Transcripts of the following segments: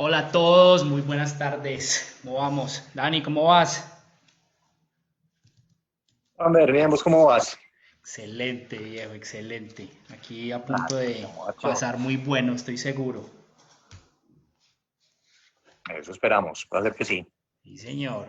Hola a todos, muy buenas tardes. ¿Cómo vamos? Dani, ¿cómo vas? A ver, bien, ¿vos cómo vas? Excelente, viejo, excelente. Aquí a Ah, punto de muchacho, pasar muy bueno, estoy seguro. eso esperamos, puede ser que sí. Sí, señor.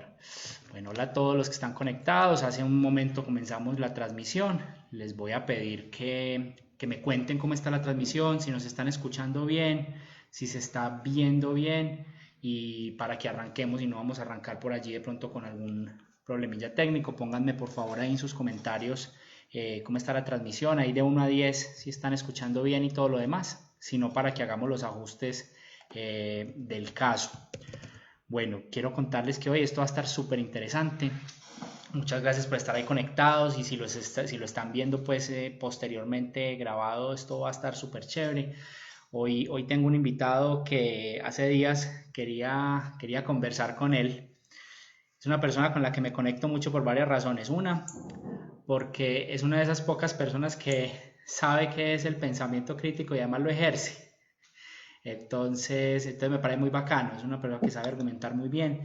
Bueno, hola a todos los que están conectados. Hace un momento comenzamos la transmisión. Les voy a pedir que me cuenten cómo está la transmisión, si nos están escuchando bien, si se está viendo bien y para que arranquemos y no vamos a arrancar por allí de pronto con algún problemilla técnico. Pónganme por favor ahí en sus comentarios cómo está la transmisión, ahí de 1 a 10 si están escuchando bien y todo lo demás, sino para que hagamos los ajustes del caso. Bueno, quiero contarles que hoy esto va a estar súper interesante. Muchas gracias por estar ahí conectados y si lo están viendo pues posteriormente grabado, esto va a estar súper chévere. Hoy tengo un invitado que hace días quería conversar con él. Es una persona con la que me conecto mucho por varias razones. Una, porque es una de esas pocas personas que sabe qué es el pensamiento crítico y además lo ejerce. Entonces me parece muy bacano, es una persona que sabe argumentar muy bien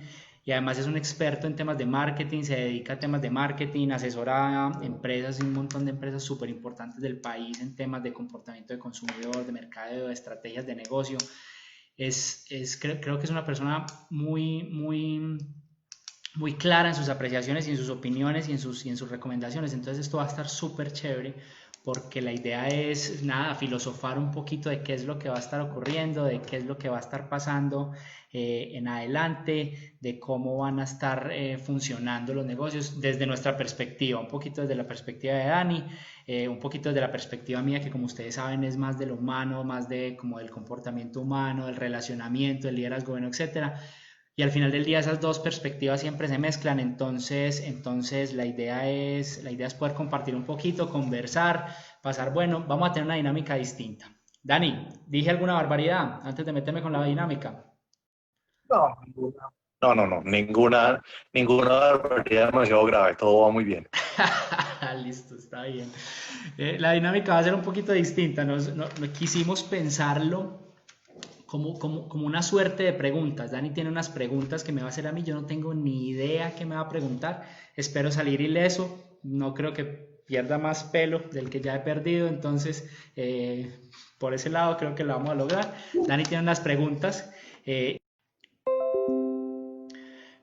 y además es un experto en temas de marketing, se dedica a temas de marketing, asesora a empresas y un montón de empresas súper importantes del país en temas de comportamiento de consumidor, de mercadeo, de estrategias de negocio. Creo que es una persona muy clara en sus apreciaciones y en sus opiniones y en sus recomendaciones. Entonces esto va a estar súper chévere porque la idea es, nada, filosofar un poquito de qué es lo que va a estar ocurriendo, de qué es lo que va a estar pasando en adelante, de cómo van a estar funcionando los negocios desde nuestra perspectiva, un poquito desde la perspectiva de Dani, un poquito desde la perspectiva mía, que como ustedes saben es más de lo humano, más de como del comportamiento humano, del relacionamiento, del liderazgo, bueno, etcétera. Y al final del día esas dos perspectivas siempre se mezclan, entonces la idea es poder compartir un poquito, conversar, pasar, bueno, vamos a tener una dinámica distinta. Dani, ¿dije alguna barbaridad antes de meterme con la dinámica? No, no, ninguna barbaridad demasiado grave, todo va muy bien. Listo, está bien. La dinámica va a ser un poquito distinta, quisimos pensarlo como una suerte de preguntas. Dani tiene unas preguntas que me va a hacer a mí, yo no tengo ni idea qué me va a preguntar, espero salir ileso, no creo que pierda más pelo del que ya he perdido, entonces por ese lado creo que lo vamos a lograr. Dani tiene unas preguntas.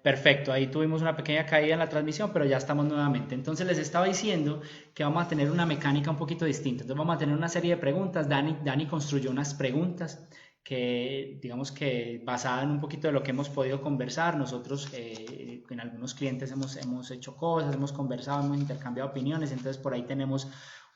Perfecto, ahí tuvimos una pequeña caída en la transmisión, pero ya estamos nuevamente. Entonces les estaba diciendo que vamos a tener una mecánica un poquito distinta. Entonces vamos a tener una serie de preguntas. Dani construyó unas preguntas que, digamos que basada en un poquito de lo que hemos podido conversar. Nosotros en algunos clientes hemos hecho cosas, hemos conversado, hemos intercambiado opiniones. Entonces por ahí tenemos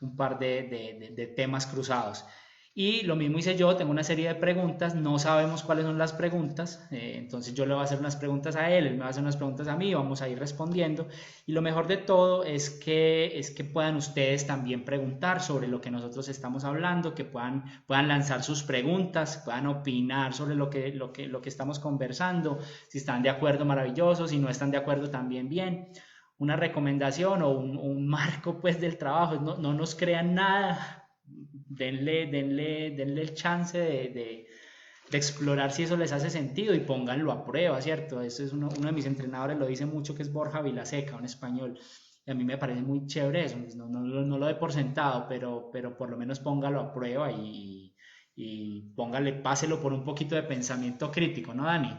un par de temas cruzados. Y lo mismo hice yo, tengo una serie de preguntas, no sabemos cuáles son las preguntas, entonces yo le voy a hacer unas preguntas a él me va a hacer unas preguntas a mí, vamos a ir respondiendo. Y lo mejor de todo es que puedan ustedes también preguntar sobre lo que nosotros estamos hablando, que puedan lanzar sus preguntas, puedan opinar sobre lo que estamos conversando, si están de acuerdo, maravilloso, si no están de acuerdo, también bien. Una recomendación o un marco pues del trabajo, no nos crean nada, denle el chance de explorar si eso les hace sentido y pónganlo a prueba, ¿cierto? Eso es uno de mis entrenadores, lo dice mucho, que es Borja Vilaseca, un español. Y a mí me parece muy chévere eso, pues no lo dé por sentado, pero por lo menos póngalo a prueba y póngale, páselo por un poquito de pensamiento crítico, ¿no, Dani?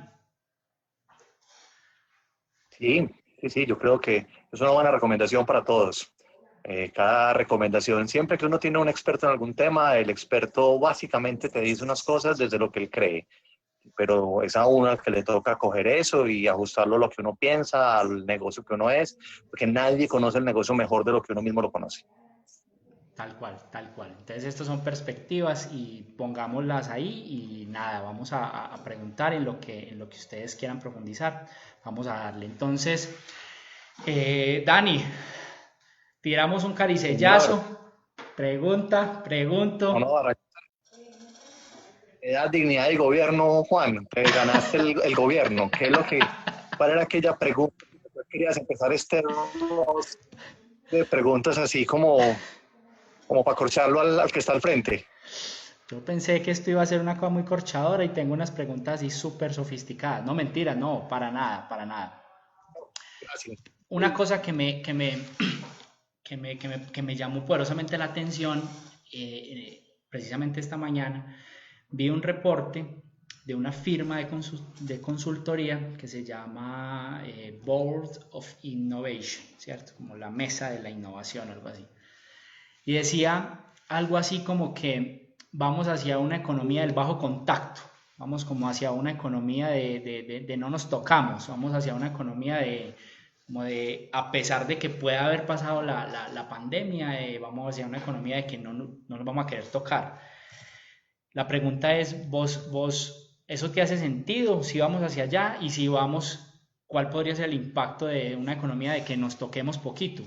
Sí, sí, yo creo que es una buena recomendación para todos. Cada recomendación, siempre que uno tiene un experto en algún tema, el experto básicamente te dice unas cosas desde lo que él cree, pero es a uno al que le toca coger eso y ajustarlo a lo que uno piensa, al negocio que uno es, porque nadie conoce el negocio mejor de lo que uno mismo lo conoce. Tal cual, tal cual. Entonces, estas son perspectivas y pongámoslas ahí y nada, vamos a preguntar en lo que ustedes quieran profundizar. Vamos a darle. Entonces, Dani, tiramos un Señor, caricellazo. Pregunta, no, no, pregunto. da dignidad del gobierno, Juan, te ganaste el gobierno. ¿Cuál era aquella pregunta que tú querías empezar este round de preguntas así como para corcharlo al que está al frente? Yo pensé que esto iba a ser una cosa muy corchadora y tengo unas preguntas así súper sofisticadas. No, mentira, no, para nada, para nada. Gracias. Una cosa que me llamó poderosamente la atención, precisamente esta mañana, vi un reporte de una firma de consultoría que se llama Board of Innovation, ¿cierto? Como la mesa de la innovación, algo así. Y decía algo así como que vamos hacia una economía del bajo contacto, vamos como hacia una economía de no nos tocamos, vamos hacia una economía como de, a pesar de que pueda haber pasado la pandemia, vamos hacia una economía de que no nos vamos a querer tocar. La pregunta es, ¿eso te hace sentido? Si vamos hacia allá y si vamos, ¿cuál podría ser el impacto de una economía de que nos toquemos poquito?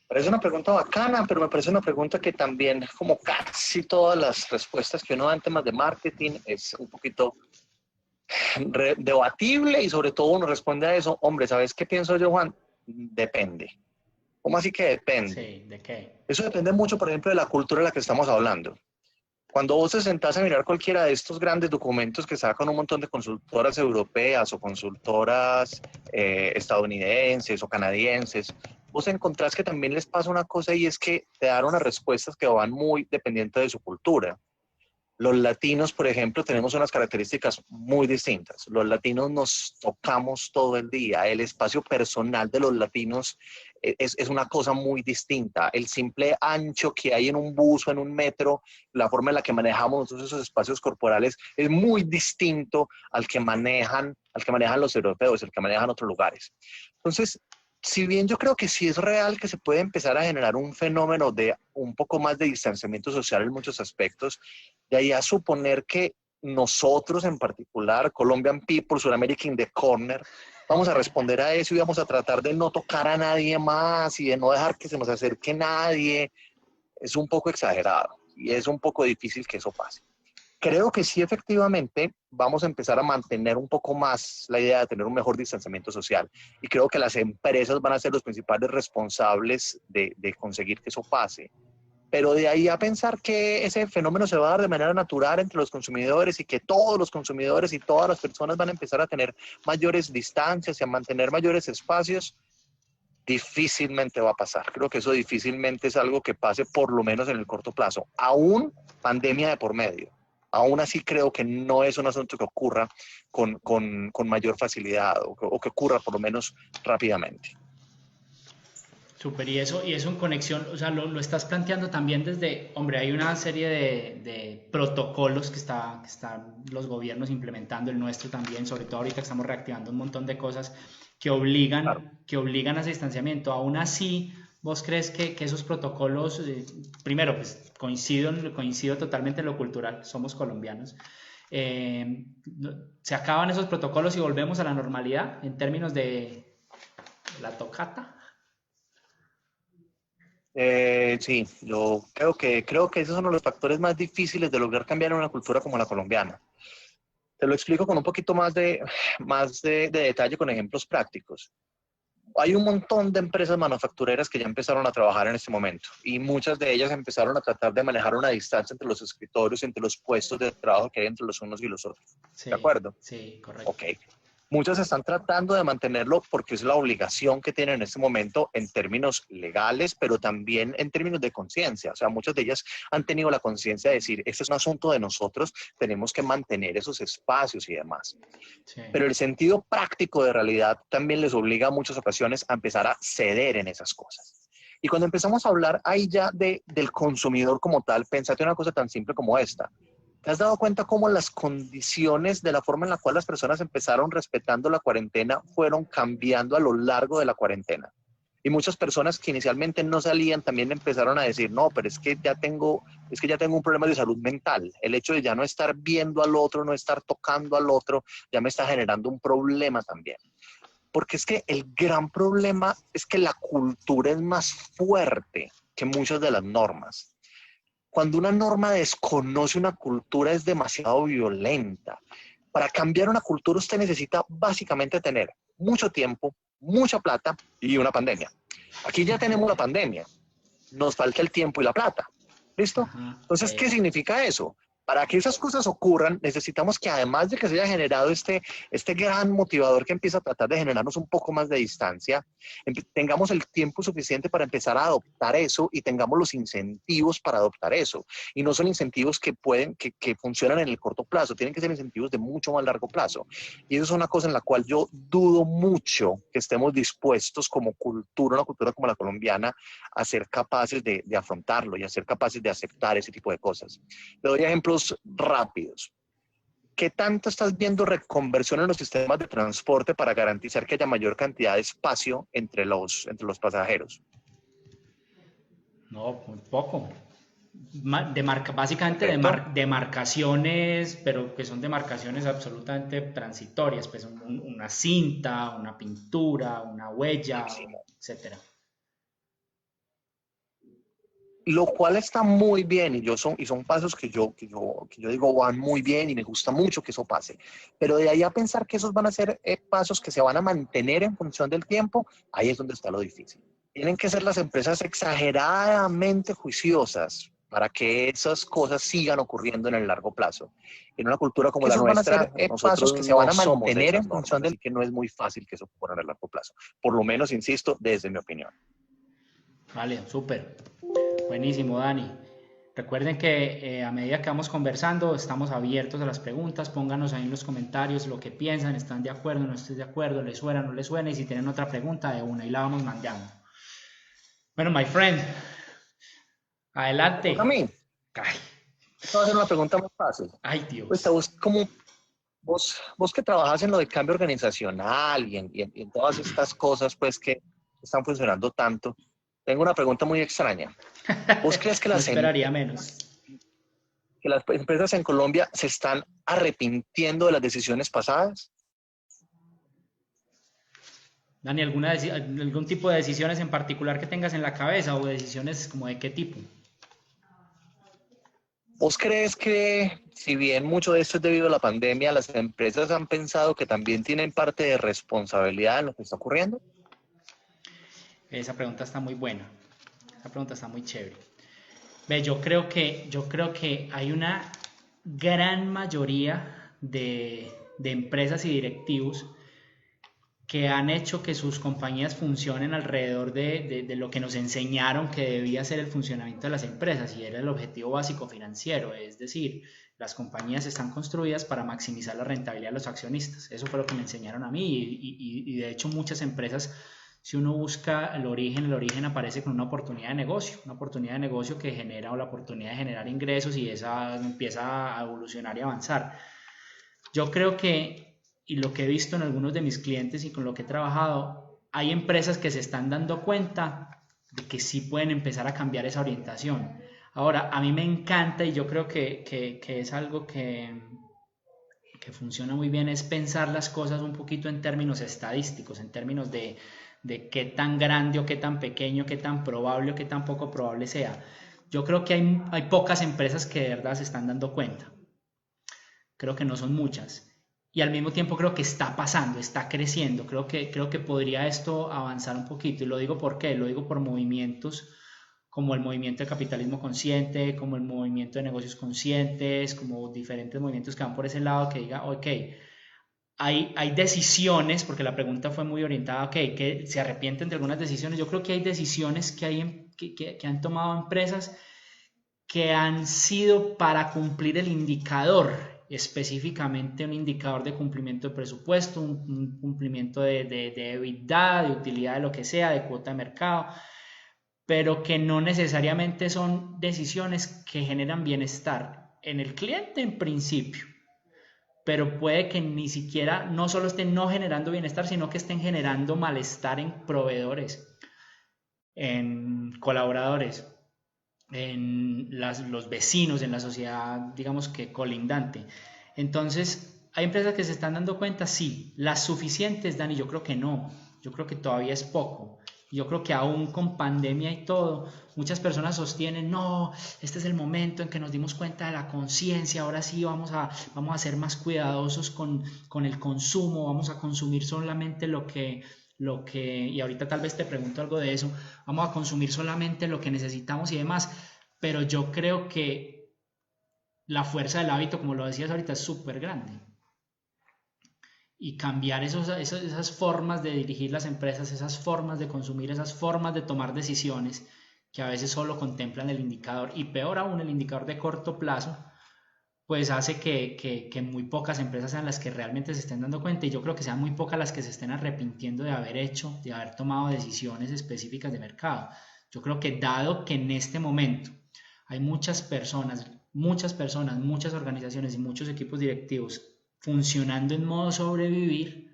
Parece una pregunta bacana, pero me parece una pregunta que también, como casi todas las respuestas que uno da en temas de marketing, es un poquito debatible y sobre todo uno responde a eso, hombre, ¿sabes qué pienso yo, Juan? Depende. ¿Cómo así que depende? Sí, ¿de qué? Eso depende mucho, por ejemplo, de la cultura de la que estamos hablando. Cuando vos te sentás a mirar cualquiera de estos grandes documentos que sacan un montón de consultoras europeas o consultoras estadounidenses o canadienses, vos encontrás que también les pasa una cosa y es que te dan unas respuestas que van muy dependientes de su cultura. Los latinos, por ejemplo, tenemos unas características muy distintas. Los latinos nos tocamos todo el día. El espacio personal de los latinos es una cosa muy distinta. El simple ancho que hay en un bus o en un metro, la forma en la que manejamos nosotros esos espacios corporales es muy distinto al que manejan los europeos, al que manejan otros lugares. Entonces, si bien yo creo que sí es real que se puede empezar a generar un fenómeno de un poco más de distanciamiento social en muchos aspectos, de ahí a suponer que nosotros en particular, Colombian People, Sudamerica in the Corner, vamos a responder a eso y vamos a tratar de no tocar a nadie más y de no dejar que se nos acerque nadie, es un poco exagerado y es un poco difícil que eso pase. Creo que sí, efectivamente, vamos a empezar a mantener un poco más la idea de tener un mejor distanciamiento social. Y creo que las empresas van a ser los principales responsables de conseguir que eso pase. Pero de ahí a pensar que ese fenómeno se va a dar de manera natural entre los consumidores y que todos los consumidores y todas las personas van a empezar a tener mayores distancias y a mantener mayores espacios, difícilmente va a pasar. Creo que eso difícilmente es algo que pase por lo menos en el corto plazo. Aún pandemia de por medio. Aún así creo que no es un asunto que ocurra con mayor facilidad o que ocurra por lo menos rápidamente. Súper, y eso en conexión, o sea, lo estás planteando también desde, hombre, hay una serie de protocolos que están los gobiernos implementando, el nuestro también, sobre todo ahorita que estamos reactivando un montón de cosas Claro. que obligan a ese distanciamiento. Aún así, ¿vos crees que esos protocolos, primero, pues coincido totalmente en lo cultural, somos colombianos, eh, se acaban esos protocolos y volvemos a la normalidad en términos de la tocata? Sí, yo creo que esos son los factores más difíciles de lograr cambiar en una cultura como la colombiana. Te lo explico con un poquito más de detalle con ejemplos prácticos. Hay un montón de empresas manufactureras que ya empezaron a trabajar en este momento y muchas de ellas empezaron a tratar de manejar una distancia entre los escritorios, entre los puestos de trabajo que hay entre los unos y los otros. ¿De Sí, acuerdo? sí, correcto. Ok. Muchas están tratando de mantenerlo porque es la obligación que tienen en este momento en términos legales, pero también en términos de conciencia. O sea, muchas de ellas han tenido la conciencia de decir, este es un asunto de nosotros, tenemos que mantener esos espacios y demás. Sí, Pero el sentido práctico de realidad también les obliga a muchas ocasiones a empezar a ceder en esas cosas. Y cuando empezamos a hablar ahí ya del consumidor como tal, pensate una cosa tan simple como esta. ¿Te has dado cuenta cómo las condiciones de la forma en la cual las personas empezaron respetando la cuarentena fueron cambiando a lo largo de la cuarentena? Y muchas personas que inicialmente no salían también empezaron a decir, no, pero es que ya tengo un problema de salud mental. El hecho de ya no estar viendo al otro, no estar tocando al otro, ya me está generando un problema también. Porque es que el gran problema es que la cultura es más fuerte que muchas de las normas. Cuando una norma desconoce una cultura es demasiado violenta. Para cambiar una cultura usted necesita básicamente tener mucho tiempo, mucha plata y una pandemia. Aquí ya tenemos la pandemia, nos falta el tiempo y la plata. ¿Listo? Ajá, Entonces, ¿qué significa eso? Para que esas cosas ocurran, necesitamos que además de que se haya generado este gran motivador que empieza a tratar de generarnos un poco más de distancia, tengamos el tiempo suficiente para empezar a adoptar eso y tengamos los incentivos para adoptar eso. Y no son incentivos que funcionan en el corto plazo, tienen que ser incentivos de mucho más largo plazo. Y eso es una cosa en la cual yo dudo mucho que estemos dispuestos como cultura, una cultura como la colombiana, a ser capaces de afrontarlo y a ser capaces de aceptar ese tipo de cosas. Le doy ejemplos rápidos. ¿Qué tanto estás viendo reconversión en los sistemas de transporte para garantizar que haya mayor cantidad de espacio entre los pasajeros? no, muy poco. Básicamente Perfecto. demarcaciones, pero que son demarcaciones absolutamente transitorias, pues una cinta, una pintura, una huella, etcétera. Lo cual está muy bien y son pasos que yo digo van muy bien y me gusta mucho que eso pase. Pero de ahí a pensar que esos van a ser pasos que se van a mantener en función del tiempo, ahí es donde está lo difícil. Tienen que ser las empresas exageradamente juiciosas para que esas cosas sigan ocurriendo en el largo plazo. En una cultura como la Esos van a nuestra, ser pasos nosotros que se van no a somos de mantener esas en función normas, del... así que no es muy fácil que eso ocurra en el largo plazo. Por lo menos, insisto, desde mi opinión. Vale, súper. Buenísimo, Dani. Recuerden que a medida que vamos conversando, estamos abiertos a las preguntas. Pónganos ahí en los comentarios lo que piensan, están de acuerdo, no están de acuerdo, les suena, no les suena. Y si tienen otra pregunta, de una, y la vamos mandando. Bueno, my friend, ¿Me toca a adelante. mí? Ay, Te voy a hacer una pregunta más fácil. ay Pues Dios. a vos, vos que trabajas en lo de cambio organizacional y en todas estas cosas pues que están funcionando tanto, tengo una pregunta muy extraña. ¿Vos crees que No las, esperaría menos. que las empresas en Colombia se están arrepintiendo de las decisiones pasadas? Dani, ¿algún tipo de decisiones en particular que tengas en la cabeza o decisiones como de qué tipo? ¿Vos crees que, si bien mucho de esto es debido a la pandemia, las empresas han pensado que también tienen parte de responsabilidad en lo que está ocurriendo? Esa pregunta está muy buena. Esa pregunta está muy chévere. Ve, yo creo que hay una gran mayoría de empresas y directivos que han hecho que sus compañías funcionen alrededor de lo que nos enseñaron que debía ser el funcionamiento de las empresas y era el objetivo básico financiero, es decir, las compañías están construidas para maximizar la rentabilidad de los accionistas. Eso fue lo que me enseñaron a mí y de hecho muchas empresas, si uno busca el origen aparece con una oportunidad de negocio que genera o la oportunidad de generar ingresos y esa empieza a evolucionar y avanzar. Yo creo que, y lo que he visto en algunos de mis clientes y con lo que he trabajado, hay empresas que se están dando cuenta de que sí pueden empezar a cambiar esa orientación. Ahora, a mí me encanta y yo creo que es algo que funciona muy bien, es pensar las cosas un poquito en términos estadísticos, en términos de qué tan grande o qué tan pequeño, qué tan probable o qué tan poco probable sea. Yo creo que hay pocas empresas que de verdad se están dando cuenta. Creo que no son muchas. Y al mismo tiempo creo que está pasando, está creciendo. Creo que podría esto avanzar un poquito. Y lo digo por qué, lo digo por movimientos como el movimiento de capitalismo consciente, como el movimiento de negocios conscientes, como diferentes movimientos que van por ese lado, que diga, ok, hay decisiones, porque la pregunta fue muy orientada, ok, que se arrepienten de algunas decisiones. Yo creo que hay decisiones que han tomado empresas que han sido para cumplir el indicador, específicamente un indicador de cumplimiento de presupuesto, un cumplimiento de EBITDA, de utilidad de lo que sea, de cuota de mercado, pero que no necesariamente son decisiones que generan bienestar en el cliente en principio, pero puede que ni siquiera, no solo estén no generando bienestar, sino que estén generando malestar en proveedores, en colaboradores, los vecinos, en la sociedad, digamos que colindante. Entonces, ¿hay empresas que se están dando cuenta? Sí. ¿Las suficientes, Dani? Yo creo que no. Yo creo que todavía es poco. Yo creo que aún con pandemia y todo, muchas personas sostienen, no, este es el momento en que nos dimos cuenta de la conciencia, ahora sí vamos a ser más cuidadosos con el consumo, vamos a consumir solamente y ahorita tal vez te pregunto algo de eso, vamos a consumir solamente lo que necesitamos y demás. pero yo creo que la fuerza del hábito, como lo decías ahorita, es súper grande. Y cambiar esas formas de dirigir las empresas, esas formas de consumir, esas formas de tomar decisiones que a veces solo contemplan el indicador y peor aún el indicador de corto plazo, pues hace que muy pocas empresas sean las que realmente se estén dando cuenta y yo creo que sean muy pocas las que se estén arrepintiendo de haber hecho, de haber tomado decisiones específicas de mercado. Yo creo que dado que en este momento hay muchas personas, muchas organizaciones y muchos equipos directivos funcionando en modo sobrevivir,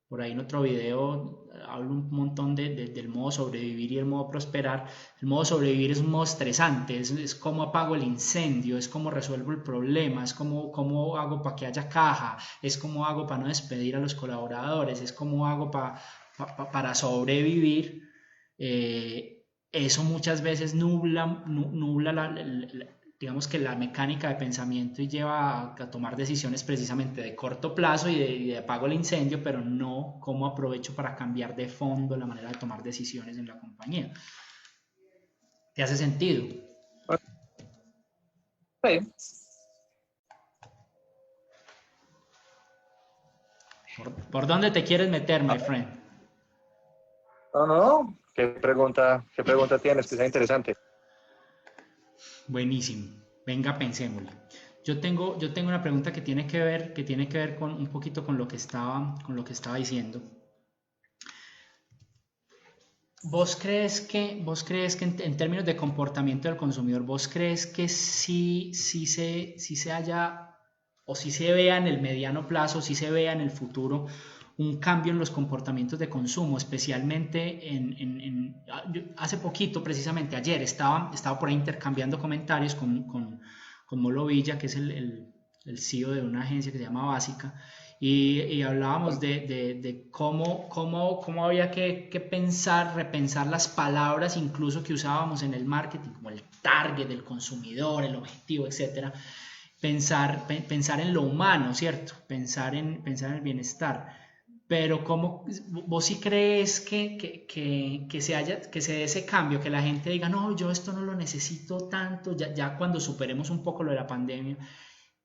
por ahí en otro video hablo un montón del modo sobrevivir y el modo prosperar. El modo sobrevivir es un modo estresante, es cómo apago el incendio, es cómo resuelvo el problema, es cómo hago para que haya caja, es cómo hago para no despedir a los colaboradores, es cómo hago para sobrevivir. Eso muchas veces nubla digamos que la mecánica de pensamiento y lleva a tomar decisiones precisamente de corto plazo y de apago el incendio, pero no cómo aprovecho para cambiar de fondo la manera de tomar decisiones en la compañía. ¿Te hace sentido? Sí. ¿Por dónde te quieres meter, my friend? No. Qué pregunta tienes? Que sea interesante. Buenísimo. Venga, pensémoslo. Yo tengo una pregunta que tiene que ver con un poquito con lo que estaba diciendo. ¿Vos crees que en términos de comportamiento del consumidor, vos crees que sí se haya o sí se vea en el mediano plazo, sí se vea en el futuro un cambio en los comportamientos de consumo, especialmente hace poquito, precisamente ayer, estaba por ahí intercambiando comentarios con Molo Villa, que es el CEO de una agencia que se llama Básica, y hablábamos de cómo había que pensar, repensar las palabras incluso que usábamos en el marketing, como el target, el consumidor, el objetivo, etcétera. Pensar en lo humano, ¿cierto? Pensar en el bienestar. Pero vos sí crees que se dé ese cambio, que la gente diga, no, yo esto no lo necesito tanto, ya cuando superemos un poco lo de la pandemia,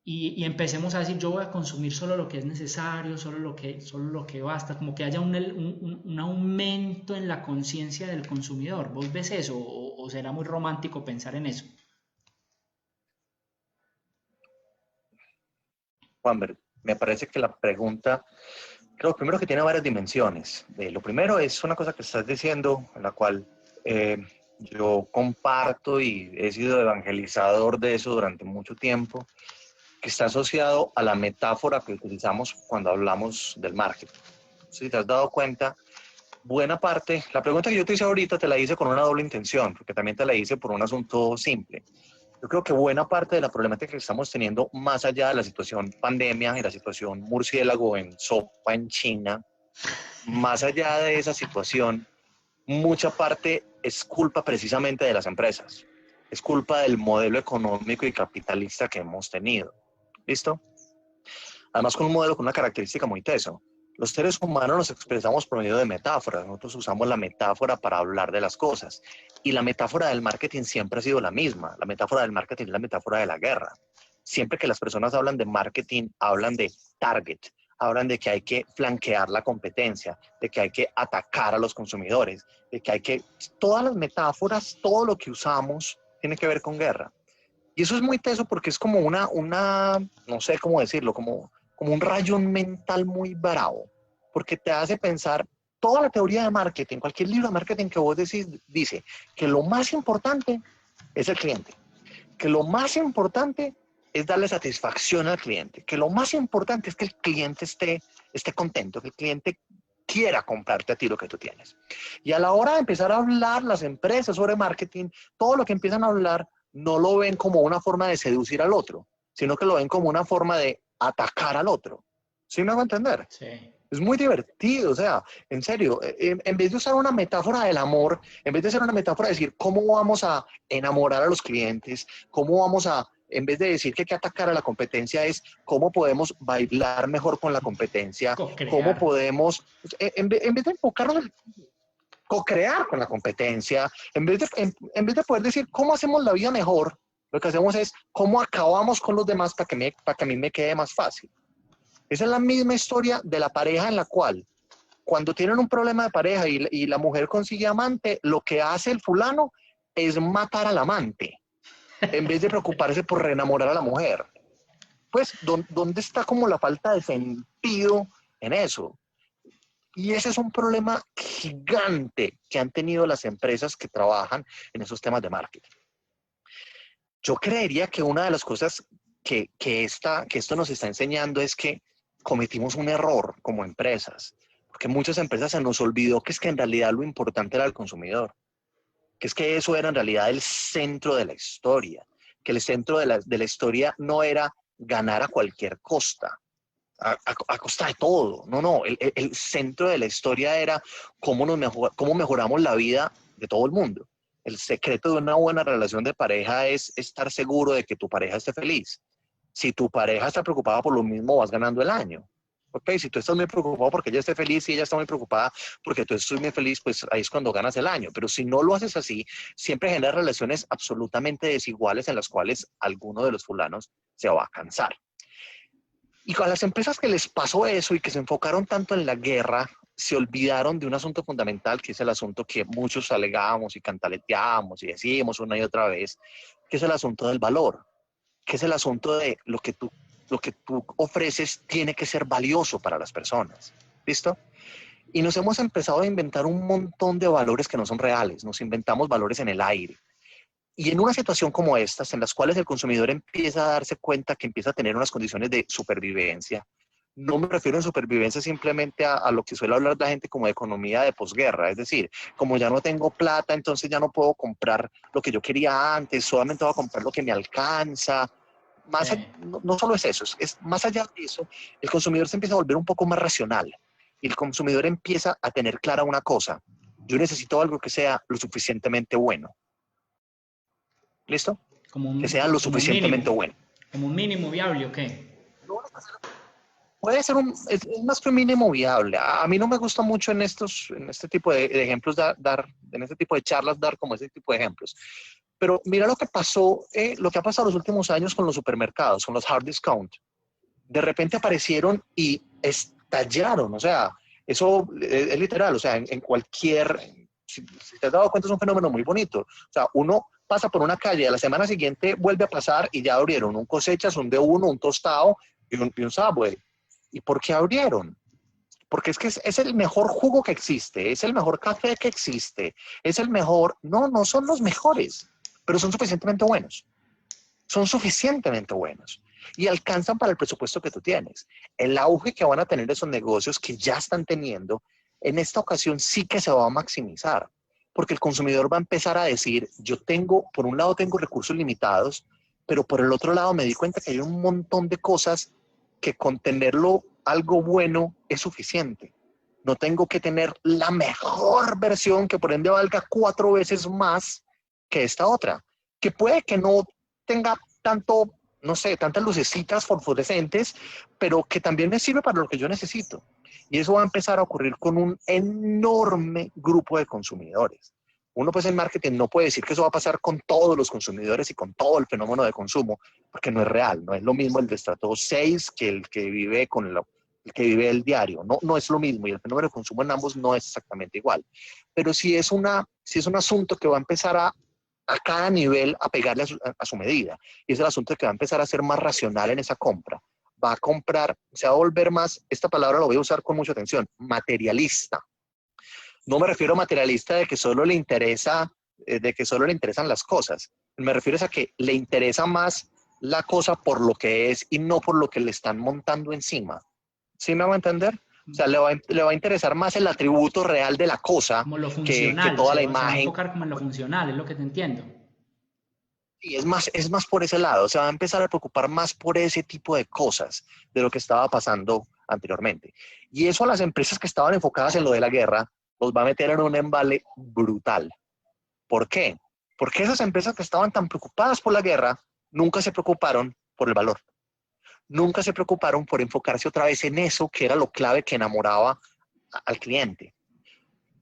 y empecemos a decir, yo voy a consumir solo lo que es necesario, solo lo que basta, como que haya un aumento en la conciencia del consumidor. ¿Vos ves eso o será muy romántico pensar en eso? Juanber, me parece que la pregunta, creo primero que tiene varias dimensiones. Lo primero es una cosa que estás diciendo, en la cual yo comparto y he sido evangelizador de eso durante mucho tiempo, que está asociado a la metáfora que utilizamos cuando hablamos del marketing. Si te has dado cuenta, buena parte, la pregunta que yo te hice ahorita te la hice con una doble intención, porque también te la hice por un asunto simple. Yo creo que buena parte de la problemática que estamos teniendo, más allá de la situación pandemia y la situación murciélago en sopa en China, más allá de esa situación, mucha parte es culpa precisamente de las empresas. Es culpa del modelo económico y capitalista que hemos tenido. ¿Listo? Además, con un modelo con una característica muy teso. Los seres humanos nos expresamos por medio de metáforas. Nosotros usamos la metáfora para hablar de las cosas. Y la metáfora del marketing siempre ha sido la misma. La metáfora del marketing es la metáfora de la guerra. Siempre que las personas hablan de marketing, hablan de target, hablan de que hay que flanquear la competencia, de que hay que atacar a los consumidores, de que hay que... Todas las metáforas, todo lo que usamos tiene que ver con guerra. Y eso es muy teso porque es como no sé cómo decirlo, como un rayón mental muy bravo, porque te hace pensar, toda la teoría de marketing, cualquier libro de marketing que vos decís, dice que lo más importante es el cliente, que lo más importante es darle satisfacción al cliente, que lo más importante es que el cliente esté contento, que el cliente quiera comprarte a ti lo que tú tienes. Y a la hora de empezar a hablar las empresas sobre marketing, todo lo que empiezan a hablar no lo ven como una forma de seducir al otro, sino que lo ven como una forma de atacar al otro. ¿Sí me hago entender? Sí. Es muy divertido, o sea, en serio, en vez de usar una metáfora del amor, en vez de usar una metáfora de decir cómo vamos a enamorar a los clientes, cómo vamos a, en vez de decir que hay que atacar a la competencia, es cómo podemos bailar mejor con la competencia, cómo Co-crear. podemos, en vez de enfocarnos co-crear con la competencia. En vez de poder decir cómo hacemos la vida mejor, lo que hacemos es cómo acabamos con los demás para que a mí me quede más fácil. Esa es la misma historia de la pareja en la cual cuando tienen un problema de pareja y la mujer consigue amante, lo que hace el fulano es matar al amante en vez de preocuparse por reenamorar a la mujer. Pues, ¿dónde está como la falta de sentido en eso? Y ese es un problema gigante que han tenido las empresas que trabajan en esos temas de marketing. Yo creería que una de las cosas que esto nos está enseñando es que cometimos un error como empresas, porque muchas empresas se nos olvidó que es que en realidad lo importante era el consumidor, que es que eso era en realidad el centro de la historia, que el centro de la historia no era ganar a cualquier costa, a costa de todo. No, el centro de la historia era cómo mejoramos la vida de todo el mundo. El secreto de una buena relación de pareja es estar seguro de que tu pareja esté feliz. Si tu pareja está preocupada por lo mismo, vas ganando el año. Ok, si tú estás muy preocupado porque ella esté feliz y ella está muy preocupada porque tú estás muy feliz, pues ahí es cuando ganas el año. Pero si no lo haces así, siempre genera relaciones absolutamente desiguales en las cuales alguno de los fulanos se va a cansar. Y con las empresas que les pasó eso y que se enfocaron tanto en la guerra, se olvidaron de un asunto fundamental, que es el asunto que muchos alegábamos y cantaleteábamos y decimos una y otra vez, que es el asunto del valor, que es el asunto de lo que tú ofreces tiene que ser valioso para las personas. ¿Listo? Y nos hemos empezado a inventar un montón de valores que no son reales, nos inventamos valores en el aire. Y en una situación como estas, en las cuales el consumidor empieza a darse cuenta que empieza a tener unas condiciones de supervivencia, no me refiero en supervivencia simplemente a lo que suele hablar la gente como de economía de posguerra, es decir, como ya no tengo plata, entonces ya no puedo comprar lo que yo quería antes, solamente voy a comprar lo que me alcanza. No solo es eso, es más allá de eso, el consumidor se empieza a volver un poco más racional y el consumidor empieza a tener clara una cosa: yo necesito algo que sea lo suficientemente bueno. ¿Listo? Que sea lo Como un mínimo. suficientemente bueno. Como un mínimo viable, ¿o qué? Puede ser es más que un mínimo viable. A mí no me gusta mucho en este tipo de ejemplos en este tipo de charlas dar como ese tipo de ejemplos. Pero mira lo que pasó, lo que ha pasado los últimos años con los supermercados, con los hard discount. De repente aparecieron y estallaron. O sea, eso es literal. O sea, en cualquier, si te has dado cuenta, es un fenómeno muy bonito. O sea, uno pasa por una calle, a la semana siguiente vuelve a pasar y ya abrieron un Cosechas, un D1, un Tostado y un Subway. ¿Y por qué abrieron? Porque es que es el mejor jugo que existe, es el mejor café que existe, es el mejor. No son los mejores, pero son suficientemente buenos. Son suficientemente buenos y alcanzan para el presupuesto que tú tienes. El auge que van a tener esos negocios que ya están teniendo, en esta ocasión sí que se va a maximizar, porque el consumidor va a empezar a decir, por un lado tengo recursos limitados, pero por el otro lado me di cuenta que hay un montón de cosas que con tenerlo algo bueno es suficiente. No tengo que tener la mejor versión que por ende valga 4 veces más que esta otra, que puede que no tenga tanto, no sé, tantas lucecitas fosforescentes, pero que también me sirve para lo que yo necesito. Y eso va a empezar a ocurrir con un enorme grupo de consumidores. Uno pues en marketing no puede decir que eso va a pasar con todos los consumidores y con todo el fenómeno de consumo, porque no es real, no es lo mismo el de estrato 6 que el que vive el que vive el diario, no es lo mismo y el fenómeno de consumo en ambos no es exactamente igual. Pero sí es un asunto que va a empezar a cada nivel a pegarle a su medida. Y es el asunto de que va a empezar a ser más racional en esa compra. Va a comprar, se va a volver más, esta palabra lo voy a usar con mucha atención, materialista. No me refiero a materialista de que solo le interesan las cosas. Me refiero a que le interesa más la cosa por lo que es y no por lo que le están montando encima. ¿Sí me va a entender? O sea, le va a interesar más el atributo real de la cosa Como lo que funcional, toda la se va a imagen. enfocar como en lo funcional, es lo que te entiendo. Y es más por ese lado, se va a empezar a preocupar más por ese tipo de cosas de lo que estaba pasando anteriormente. Y eso a las empresas que estaban enfocadas en lo de la guerra, los va a meter en un embale brutal. ¿Por qué? Porque esas empresas que estaban tan preocupadas por la guerra, nunca se preocuparon por el valor. Nunca se preocuparon por enfocarse otra vez en eso que era lo clave que enamoraba al cliente.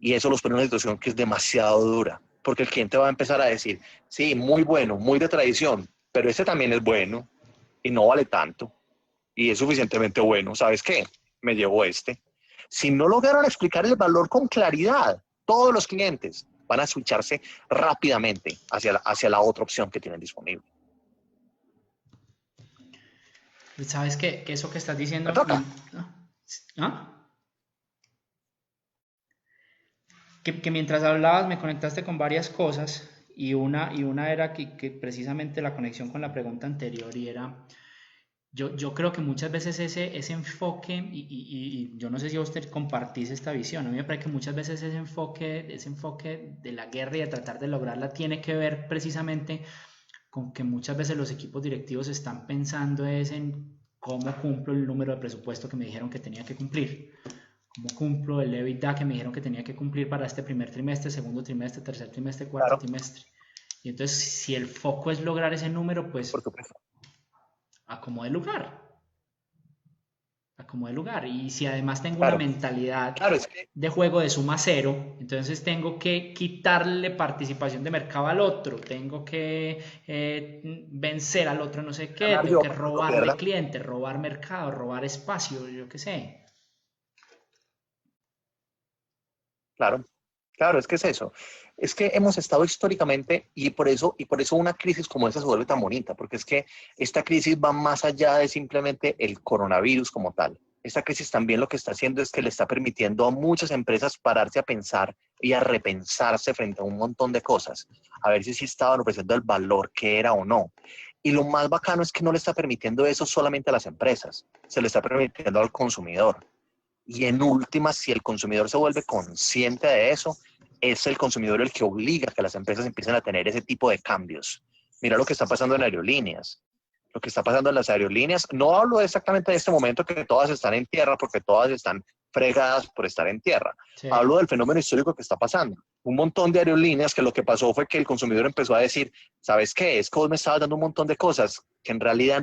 Y eso los pone en una situación que es demasiado dura, porque el cliente va a empezar a decir, sí, muy bueno, muy de tradición, pero este también es bueno y no vale tanto y es suficientemente bueno. ¿Sabes qué? Me llevo este. Si no lograron explicar el valor con claridad, todos los clientes van a switcharse rápidamente hacia la otra opción que tienen disponible. ¿Sabes qué? Que eso que estás Me diciendo... toca. ¿Ah? Que mientras hablabas me conectaste con varias cosas y una era que precisamente la conexión con la pregunta anterior y era, yo creo que muchas veces ese enfoque, y yo no sé si usted compartís esta visión, a mí me parece que muchas veces ese enfoque de la guerra y de tratar de lograrla tiene que ver precisamente con que muchas veces los equipos directivos están pensando es en cómo cumplo el número de presupuesto que me dijeron que tenía que cumplir. ¿Cómo cumplo el EBITDA que me dijeron que tenía que cumplir para este primer trimestre, segundo trimestre, tercer trimestre, cuarto Claro, trimestre? Y entonces, si el foco es lograr ese número, por pues supuesto. acomode lugar, acomode lugar. Y si además tengo una Claro, mentalidad claro, es que, de juego de suma cero, entonces tengo que quitarle participación de mercado al otro, tengo que vencer al otro no sé qué, ganar tengo yo que para que otro pierda. robarle clientes, robar mercado, robar espacio, yo qué sé. Claro, claro, es que es eso. Es que hemos estado históricamente y por eso una crisis como esa se vuelve tan bonita, porque es que esta crisis va más allá de simplemente el coronavirus como tal. Esta crisis también lo que está haciendo es que le está permitiendo a muchas empresas pararse a pensar y a repensarse frente a un montón de cosas, a ver si sí estaban ofreciendo el valor que era o no. Y lo más bacano es que no le está permitiendo eso solamente a las empresas, se le está permitiendo al consumidor. Y en últimas, si el consumidor se vuelve consciente de eso, es el consumidor el que obliga a que las empresas empiecen a tener ese tipo de cambios. Mira lo que está pasando en aerolíneas. Lo que está pasando en las aerolíneas, no hablo exactamente de este momento que todas están en tierra porque todas están fregadas por estar en tierra. Sí. Hablo del fenómeno histórico que está pasando. Un montón de aerolíneas que lo que pasó fue que el consumidor empezó a decir, ¿sabes qué? Es que vos me estabas dando un montón de cosas que en realidad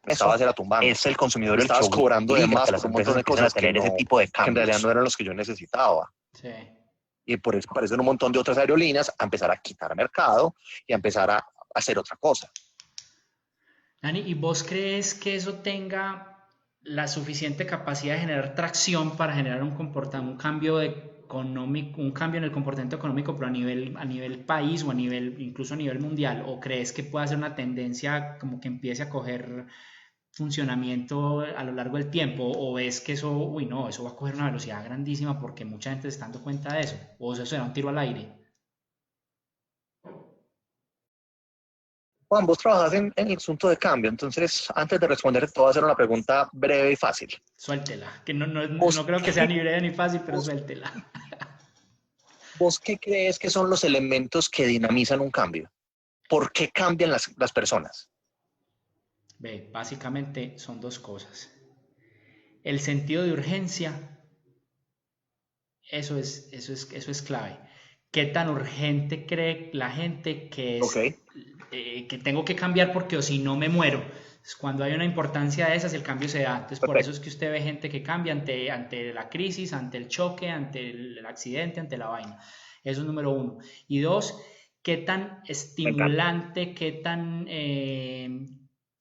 estaba era tumbando. Es el consumidor el que estabas cobrando de más por un montón de cosas que, ese tipo de cambios, que en realidad no eran los que yo necesitaba. Sí. Y por eso aparecen un montón de otras aerolíneas a empezar a quitar mercado y a empezar a hacer otra cosa. Dani, ¿y vos crees que eso tenga la suficiente capacidad de generar tracción para generar un cambio económico, un cambio en el comportamiento económico, pero a nivel país o incluso a nivel mundial? ¿O crees que pueda ser una tendencia como que empiece a coger funcionamiento a lo largo del tiempo? ¿O ves que eso, uy, no, eso va a coger una velocidad grandísima porque mucha gente se está dando cuenta de eso? ¿O eso será un tiro al aire? Juan, vos trabajas en el asunto de cambio, entonces antes de responder te voy a hacer una pregunta breve y fácil. Suéltela, que no ¿Vos creo que sea qué, ni breve ni fácil, pero vos, suéltela. vos qué crees que son los elementos que dinamizan un cambio? ¿Por qué cambian las personas? Ve, básicamente son dos cosas. El sentido de urgencia, eso es clave. ¿Qué tan urgente cree la gente que Ok, es que tengo que cambiar porque o si no me muero? Entonces, cuando hay una importancia de esas, el cambio se da. Entonces, por eso perfecto, es que usted ve gente que cambia ante la crisis, ante el choque, ante el accidente, ante la vaina. Eso es número uno. Y dos, qué tan me encanta. estimulante, qué tan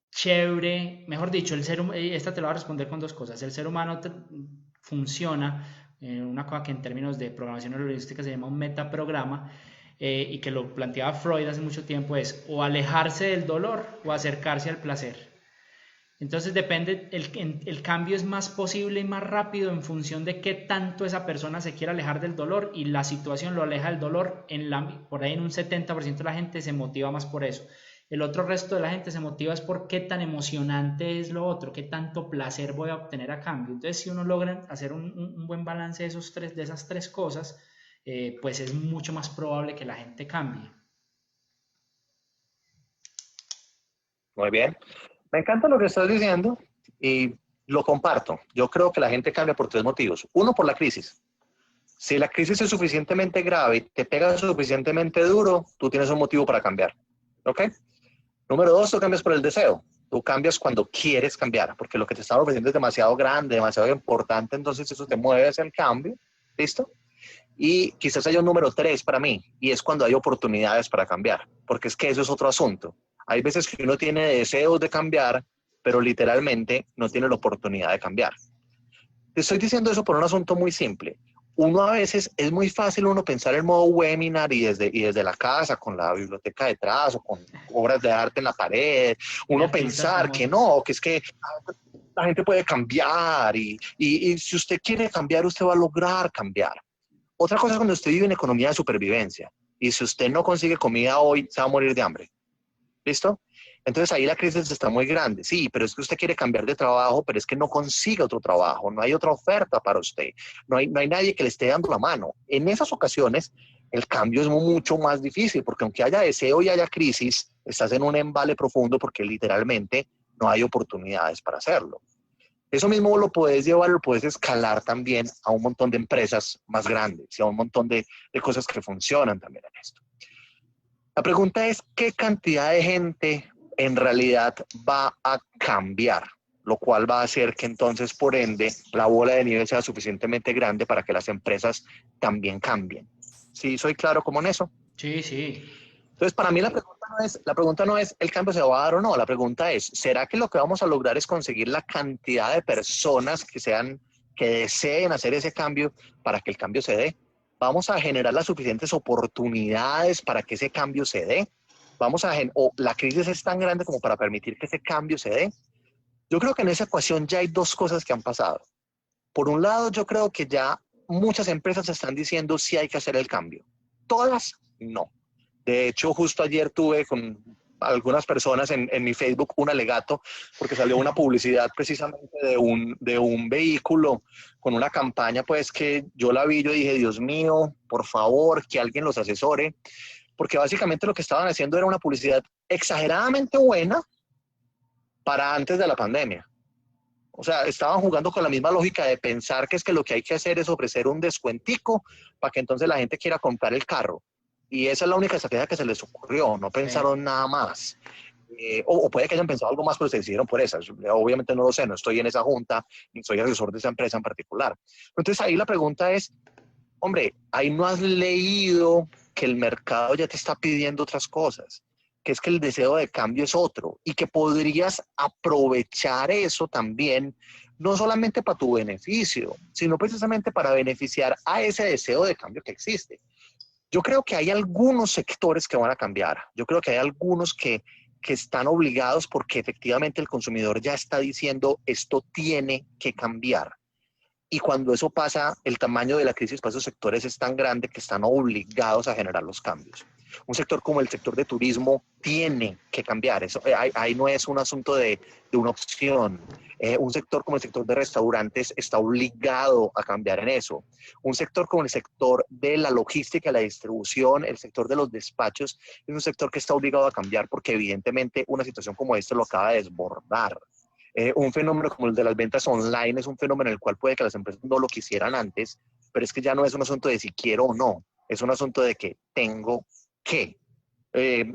chévere, mejor dicho, esta te lo voy a responder con dos cosas. El ser humano funciona, una cosa que en términos de programación neurolingüística se llama un metaprograma, y que lo planteaba Freud hace mucho tiempo, es o alejarse del dolor o acercarse al placer. Entonces depende, el cambio es más posible y más rápido en función de qué tanto esa persona se quiera alejar del dolor, y la situación lo aleja del dolor, por ahí en un 70% de la gente se motiva más por eso. El otro resto de la gente se motiva es por qué tan emocionante es lo otro, qué tanto placer voy a obtener a cambio. Entonces, si uno logra hacer un buen balance de esas tres cosas, pues es mucho más probable que la gente cambie. Muy bien. Me encanta lo que estás diciendo y lo comparto. Yo creo que la gente cambia por tres motivos. Uno, por la crisis. Si la crisis es suficientemente grave y te pega suficientemente duro, tú tienes un motivo para cambiar. ¿Ok? Número dos, tú cambias por el deseo. Tú cambias cuando quieres cambiar, porque lo que te están ofreciendo es demasiado grande, demasiado importante, entonces eso te mueve hacia el cambio. ¿Listo? Y quizás haya un número 3 para mí, y es cuando hay oportunidades para cambiar, porque es que eso es otro asunto. Hay veces que uno tiene deseos de cambiar, pero literalmente no tiene la oportunidad de cambiar. Te estoy diciendo eso por un asunto muy simple. Uno a veces es muy fácil uno pensar en modo webinar y desde la casa, con la biblioteca detrás o con obras de arte en la pared, Y uno artistas pensar que famosos. no, que es que la gente puede cambiar y si usted quiere cambiar, usted va a lograr cambiar. Otra cosa es cuando usted vive en economía de supervivencia y si usted no consigue comida hoy, se va a morir de hambre. ¿Listo? Entonces ahí la crisis está muy grande. Sí, pero es que usted quiere cambiar de trabajo, pero es que no consigue otro trabajo, no hay otra oferta para usted, no hay nadie que le esté dando la mano. En esas ocasiones, el cambio es mucho más difícil, porque aunque haya deseo y haya crisis, estás en un embale profundo porque literalmente no hay oportunidades para hacerlo. Eso mismo lo puedes llevar, lo puedes escalar también a un montón de empresas más grandes y a un montón de cosas que funcionan también en esto. La pregunta es, ¿qué cantidad de gente en realidad va a cambiar? Lo cual va a hacer que entonces, por ende, la bola de nieve sea suficientemente grande para que las empresas también cambien. ¿Sí soy claro como en eso? Sí, sí. Entonces, para mí la pregunta no es el cambio se va a dar o no, la pregunta es, ¿será que lo que vamos a lograr es conseguir la cantidad de personas que deseen hacer ese cambio para que el cambio se dé? ¿Vamos a generar las suficientes oportunidades para que ese cambio se dé? ¿O la crisis es tan grande como para permitir que ese cambio se dé? Yo creo que en esa ecuación ya hay dos cosas que han pasado. Por un lado, yo creo que ya muchas empresas están diciendo si hay que hacer el cambio. Todas, no. De hecho, justo ayer tuve con algunas personas en mi Facebook un alegato porque salió una publicidad precisamente de un vehículo con una campaña pues que yo la vi, yo dije, Dios mío, por favor, que alguien los asesore, porque básicamente lo que estaban haciendo era una publicidad exageradamente buena para antes de la pandemia. O sea, estaban jugando con la misma lógica de pensar que es que lo que hay que hacer es ofrecer un descuentico para que entonces la gente quiera comprar el carro. Y esa es la única estrategia que se les ocurrió, no Sí. pensaron nada más. O puede que hayan pensado algo más, pero se decidieron por esa. Obviamente no lo sé, no estoy en esa junta, ni soy asesor de esa empresa en particular. Entonces ahí la pregunta es, hombre, ahí no has leído que el mercado ya te está pidiendo otras cosas, que es que el deseo de cambio es otro y que podrías aprovechar eso también, no solamente para tu beneficio, sino precisamente para beneficiar a ese deseo de cambio que existe. Yo creo que hay algunos sectores que van a cambiar. Yo creo que hay algunos que están obligados porque efectivamente el consumidor ya está diciendo esto tiene que cambiar. Y cuando eso pasa, el tamaño de la crisis para esos sectores es tan grande que están obligados a generar los cambios. Un sector como el sector de turismo tiene que cambiar. Eso, ahí no es un asunto de una opción. Un sector como el sector de restaurantes está obligado a cambiar en eso. Un sector como el sector de la logística, la distribución, el sector de los despachos, es un sector que está obligado a cambiar porque evidentemente una situación como esta lo acaba de desbordar. Un fenómeno como el de las ventas online es un fenómeno en el cual puede que las empresas no lo quisieran antes, pero es que ya no es un asunto de si quiero o no, es un asunto de que tengo que.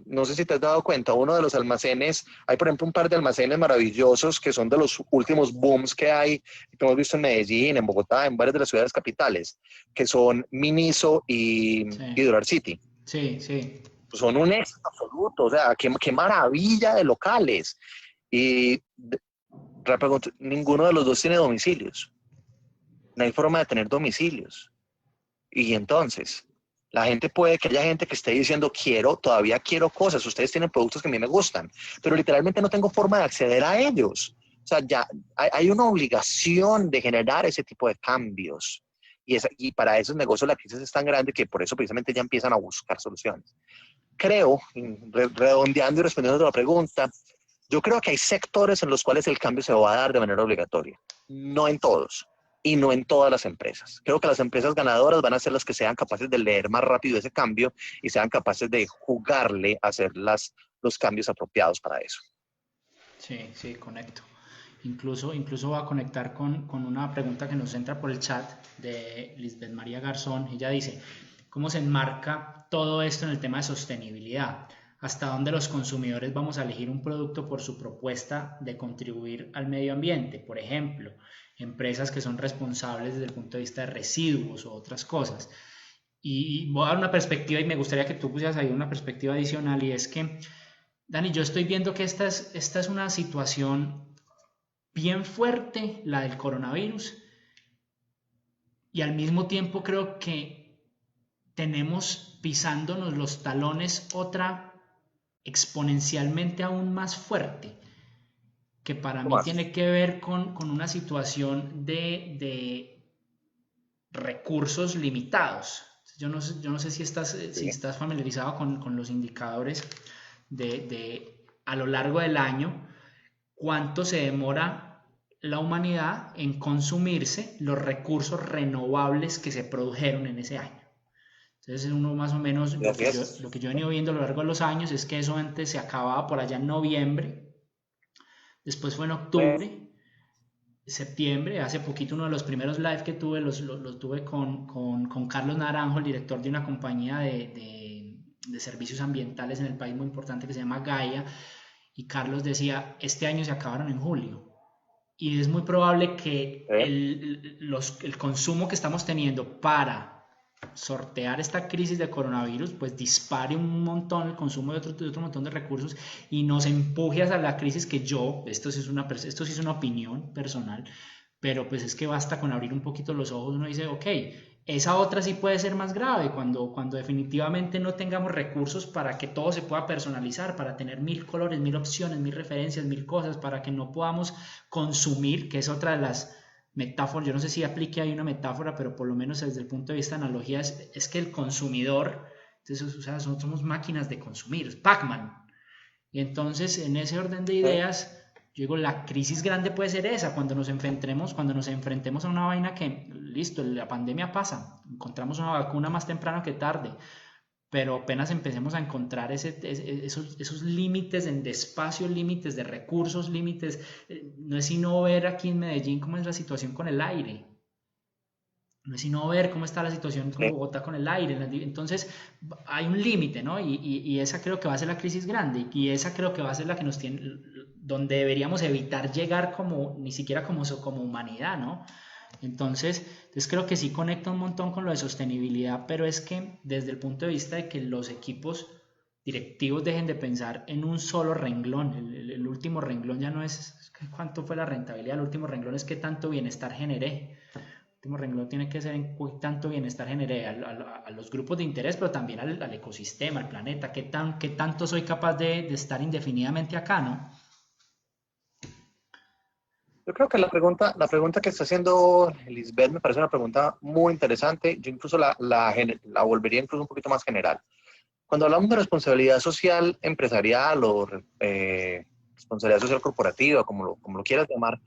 No sé si te has dado cuenta, uno de los almacenes, hay por ejemplo un par de almacenes maravillosos que son de los últimos booms que hay, que hemos visto en Medellín, en Bogotá, en varias de las ciudades capitales, que son Miniso y Sí, Durar City. sí, sí. Son un éxito absoluto, o sea, qué maravilla de locales. Y ninguno de los dos tiene domicilios. No hay forma de tener domicilios. Y entonces, que haya gente que esté diciendo, todavía quiero cosas, ustedes tienen productos que a mí me gustan, pero literalmente no tengo forma de acceder a ellos. O sea, ya hay una obligación de generar ese tipo de cambios. Y para esos negocios la crisis es tan grande que por eso precisamente ya empiezan a buscar soluciones. Creo, redondeando y respondiendo a la pregunta, yo creo que hay sectores en los cuales el cambio se va a dar de manera obligatoria, no en todos y no en todas las empresas. Creo que las empresas ganadoras van a ser las que sean capaces de leer más rápido ese cambio y sean capaces de jugarle a hacer los cambios apropiados para eso. Sí, sí, conecto. Incluso va a conectar con una pregunta que nos entra por el chat de Lisbeth María Garzón. Ella dice, ¿cómo se enmarca todo esto en el tema de sostenibilidad? ¿Hasta dónde los consumidores vamos a elegir un producto por su propuesta de contribuir al medio ambiente? Por ejemplo, empresas que son responsables desde el punto de vista de residuos o otras cosas. Y voy a dar una perspectiva y me gustaría que tú pusieras ahí una perspectiva adicional y es que, Dani, yo estoy viendo que esta es una situación bien fuerte, la del coronavirus, y al mismo tiempo creo que tenemos pisándonos los talones otra exponencialmente aún más fuerte, que para mí Tomás. tiene que ver con una situación de recursos limitados. Yo no sé si Sí. estás familiarizado con los indicadores a lo largo del año, cuánto se demora la humanidad en consumirse los recursos renovables que se produjeron en ese año. Entonces, uno más o menos, Y así lo es. que yo he venido viendo a lo largo de los años es que eso antes se acababa por allá en noviembre, después fue en Eh, octubre, septiembre, hace poquito uno de los primeros live que tuve, los tuve con Carlos Naranjo, el director de una compañía de servicios ambientales en el país muy importante que se llama Gaia, y Carlos decía, este año se acabaron en julio. Y es muy probable que eh, el consumo que estamos teniendo para sortear esta crisis de coronavirus, pues dispare un montón el consumo de otro montón de recursos y nos empuje hacia la crisis que esto sí es una opinión personal, pero pues es que basta con abrir un poquito los ojos, uno dice, ok, esa otra sí puede ser más grave cuando definitivamente no tengamos recursos para que todo se pueda personalizar, para tener 1000 colores, 1000 opciones, 1000 referencias, 1000 cosas, para que no podamos consumir, que es otra de las metáforas, yo no sé si aplique ahí una metáfora, pero por lo menos desde el punto de vista de analogía es que el consumidor, entonces, o sea, somos máquinas de consumir, es Pac-Man. Y entonces, en ese orden de eh. ideas, yo digo, la crisis grande puede ser esa, cuando nos enfrentemos a una vaina que, listo, la pandemia pasa, encontramos una vacuna más temprano que tarde, pero apenas empecemos a encontrar esos límites de espacio, límites de recursos, límites, no es sino ver aquí en Medellín cómo es la situación con el aire, no es sino ver cómo está la situación con Sí. Bogotá con el aire. Entonces, hay un límite, ¿no? Y esa creo que va a ser la crisis grande y esa creo que va a ser la que nos tiene, donde deberíamos evitar llegar como, ni siquiera como humanidad, ¿no? Entonces creo que sí conecta un montón con lo de sostenibilidad, pero es que desde el punto de vista de que los equipos directivos dejen de pensar en un solo renglón, el último renglón ya no es cuánto fue la rentabilidad, el último renglón es qué tanto bienestar generé, último renglón tiene que ser en qué tanto bienestar generé a los grupos de interés, pero también al ecosistema, al planeta, qué tanto soy capaz de estar indefinidamente acá, ¿no? Yo creo que la pregunta que está haciendo Lisbeth me parece una pregunta muy interesante. Yo incluso la volvería incluso un poquito más general. Cuando hablamos de responsabilidad social empresarial o responsabilidad social corporativa, como lo quieras llamar,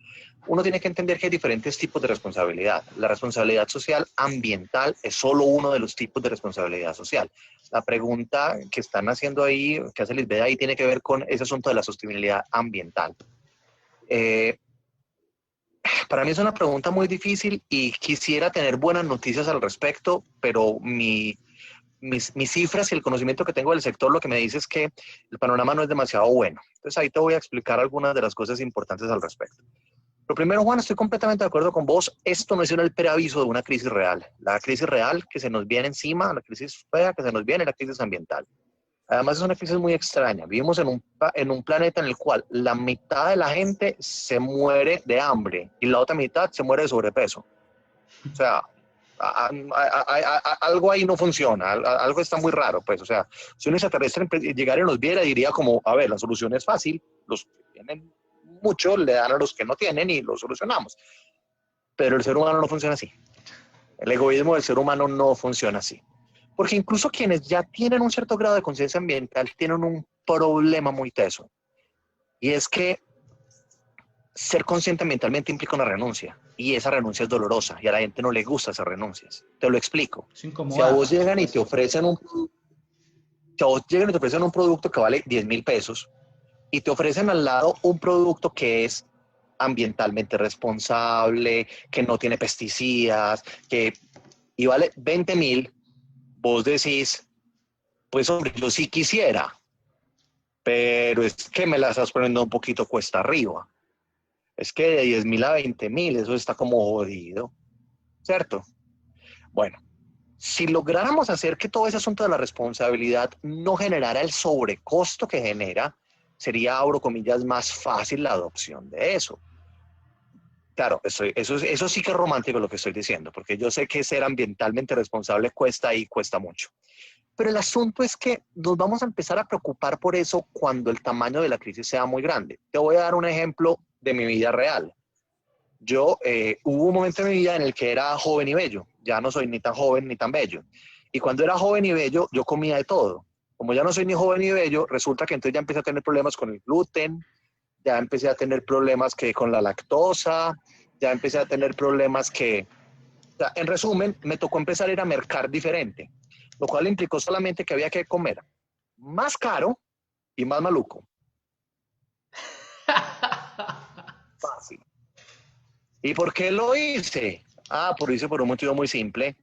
uno tiene que entender que hay diferentes tipos de responsabilidad. La responsabilidad social ambiental es solo uno de los tipos de responsabilidad social. La pregunta que están haciendo ahí, que hace Lisbeth ahí, tiene que ver con ese asunto de la sostenibilidad ambiental. Eh, para mí es una pregunta muy difícil y quisiera tener buenas noticias al respecto, pero mis cifras y el conocimiento que tengo del sector lo que me dice es que el panorama no es demasiado bueno. Entonces ahí te voy a explicar algunas de las cosas importantes al respecto. Lo primero, Juan, estoy completamente de acuerdo con vos. Esto no es el preaviso de una crisis real. La crisis real que se nos viene encima, la crisis fea que se nos viene, la crisis ambiental. Además es una crisis muy extraña. Vivimos en un planeta en el cual la mitad de la gente se muere de hambre y la otra mitad se muere de sobrepeso. O sea, algo ahí no funciona, algo está muy raro, pues, o sea, si un extraterrestre llegara y nos viera, diría como, a ver, la solución es fácil, los que tienen mucho le dan a los que no tienen y lo solucionamos. Pero el ser humano no funciona así. El egoísmo del ser humano no funciona así. Porque incluso quienes ya tienen un cierto grado de conciencia ambiental tienen un problema muy teso. Y es que ser consciente ambientalmente implica una renuncia. Y esa renuncia es dolorosa. Y a la gente no le gusta esas renuncias. Te lo explico. Eso Si a incomoda, vos por llegan y te supuesto. ofrecen un, si a vos llegan y te ofrecen un producto que vale 10.000 pesos y te ofrecen al lado un producto que es ambientalmente responsable, que no tiene pesticidas, y vale 20.000, vos decís, pues hombre, yo sí quisiera, pero es que me la estás poniendo un poquito cuesta arriba. Es que de 10.000 a 20.000, eso está como jodido, ¿cierto? Bueno, Si lográramos hacer que todo ese asunto de la responsabilidad no generara el sobrecosto que genera, sería, abro comillas, más fácil la adopción de eso. Claro, eso sí que es romántico lo que estoy diciendo, porque yo sé que ser ambientalmente responsable cuesta y cuesta mucho. Pero el asunto es que nos vamos a empezar a preocupar por eso cuando el tamaño de la crisis sea muy grande. Te voy a dar un ejemplo de mi vida real. Hubo un momento en mi vida en el que era joven y bello. Ya no soy ni tan joven ni tan bello. Y cuando era joven y bello, yo comía de todo. Como ya no soy ni joven ni bello, resulta que entonces ya empecé a tener problemas con el gluten, ya empecé a tener problemas que con la lactosa, ya empecé a tener problemas que, o sea, en resumen, me tocó empezar a ir a mercar diferente, lo cual implicó solamente que había que comer más caro y más maluco. Fácil. ¿Y por qué lo hice? Lo hice por un motivo muy simple,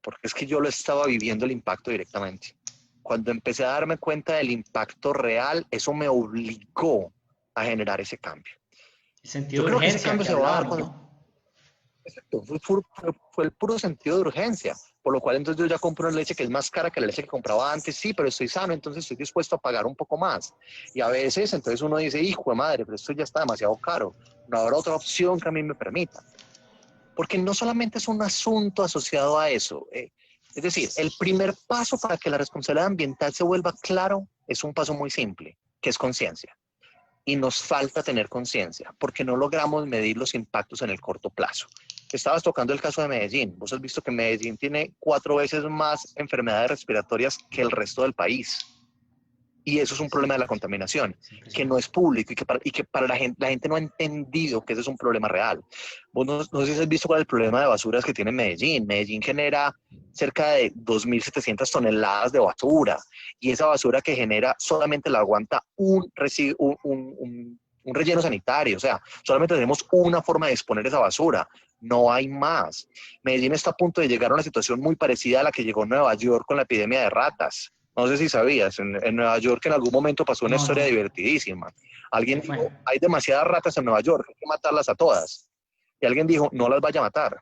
porque es que yo lo estaba viviendo el impacto directamente. Cuando empecé a darme cuenta del impacto real, eso me obligó a generar ese cambio. El sentido Yo de creo que ese urgencia cambio que se va a dar hablábamos, cuando... ¿no? Exacto, fue el puro sentido de urgencia, por lo cual entonces yo ya compro una leche que es más cara que la leche que compraba antes, sí, pero estoy sano, entonces estoy dispuesto a pagar un poco más. Y a veces entonces uno dice, hijo de madre, pero esto ya está demasiado caro, no habrá otra opción que a mí me permita. Porque no solamente es un asunto asociado a eso, es decir, el primer paso para que la responsabilidad ambiental se vuelva claro es un paso muy simple, que es conciencia. Y nos falta tener conciencia porque no logramos medir los impactos en el corto plazo. Estabas tocando el caso de Medellín. Vos has visto que Medellín tiene 4 veces más enfermedades respiratorias que el resto del país. Y eso es un problema de la contaminación, Es que no impresionante. es público y que para la gente no ha entendido que ese es un problema real. Vos no sé si has visto cuál es el problema de basuras que tiene Medellín. Medellín genera cerca de 2.700 toneladas de basura y esa basura que genera solamente la aguanta un relleno sanitario. O sea, solamente tenemos una forma de exponer esa basura. No hay más. Medellín está a punto de llegar a una situación muy parecida a la que llegó Nueva York con la epidemia de ratas. No sé si sabías, en Nueva York en algún momento pasó una No, historia no. divertidísima. Alguien ¿Qué fue? dijo, hay demasiadas ratas en Nueva York, hay que matarlas a todas. Y alguien dijo, no las vaya a matar.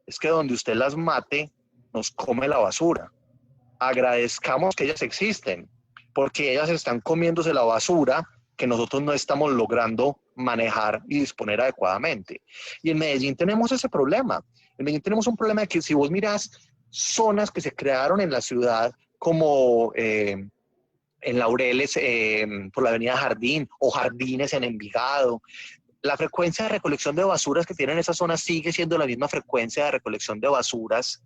Es que donde usted las mate, nos come la basura. Agradezcamos que ellas existen, porque ellas están comiéndose la basura que nosotros no estamos logrando manejar y disponer adecuadamente. Y en Medellín tenemos ese problema. En Medellín tenemos un problema de que si vos mirás zonas que se crearon en la ciudad como en Laureles, por la avenida Jardín, o Jardines en Envigado, la frecuencia de recolección de basuras que tienen esas zonas sigue siendo la misma frecuencia de recolección de basuras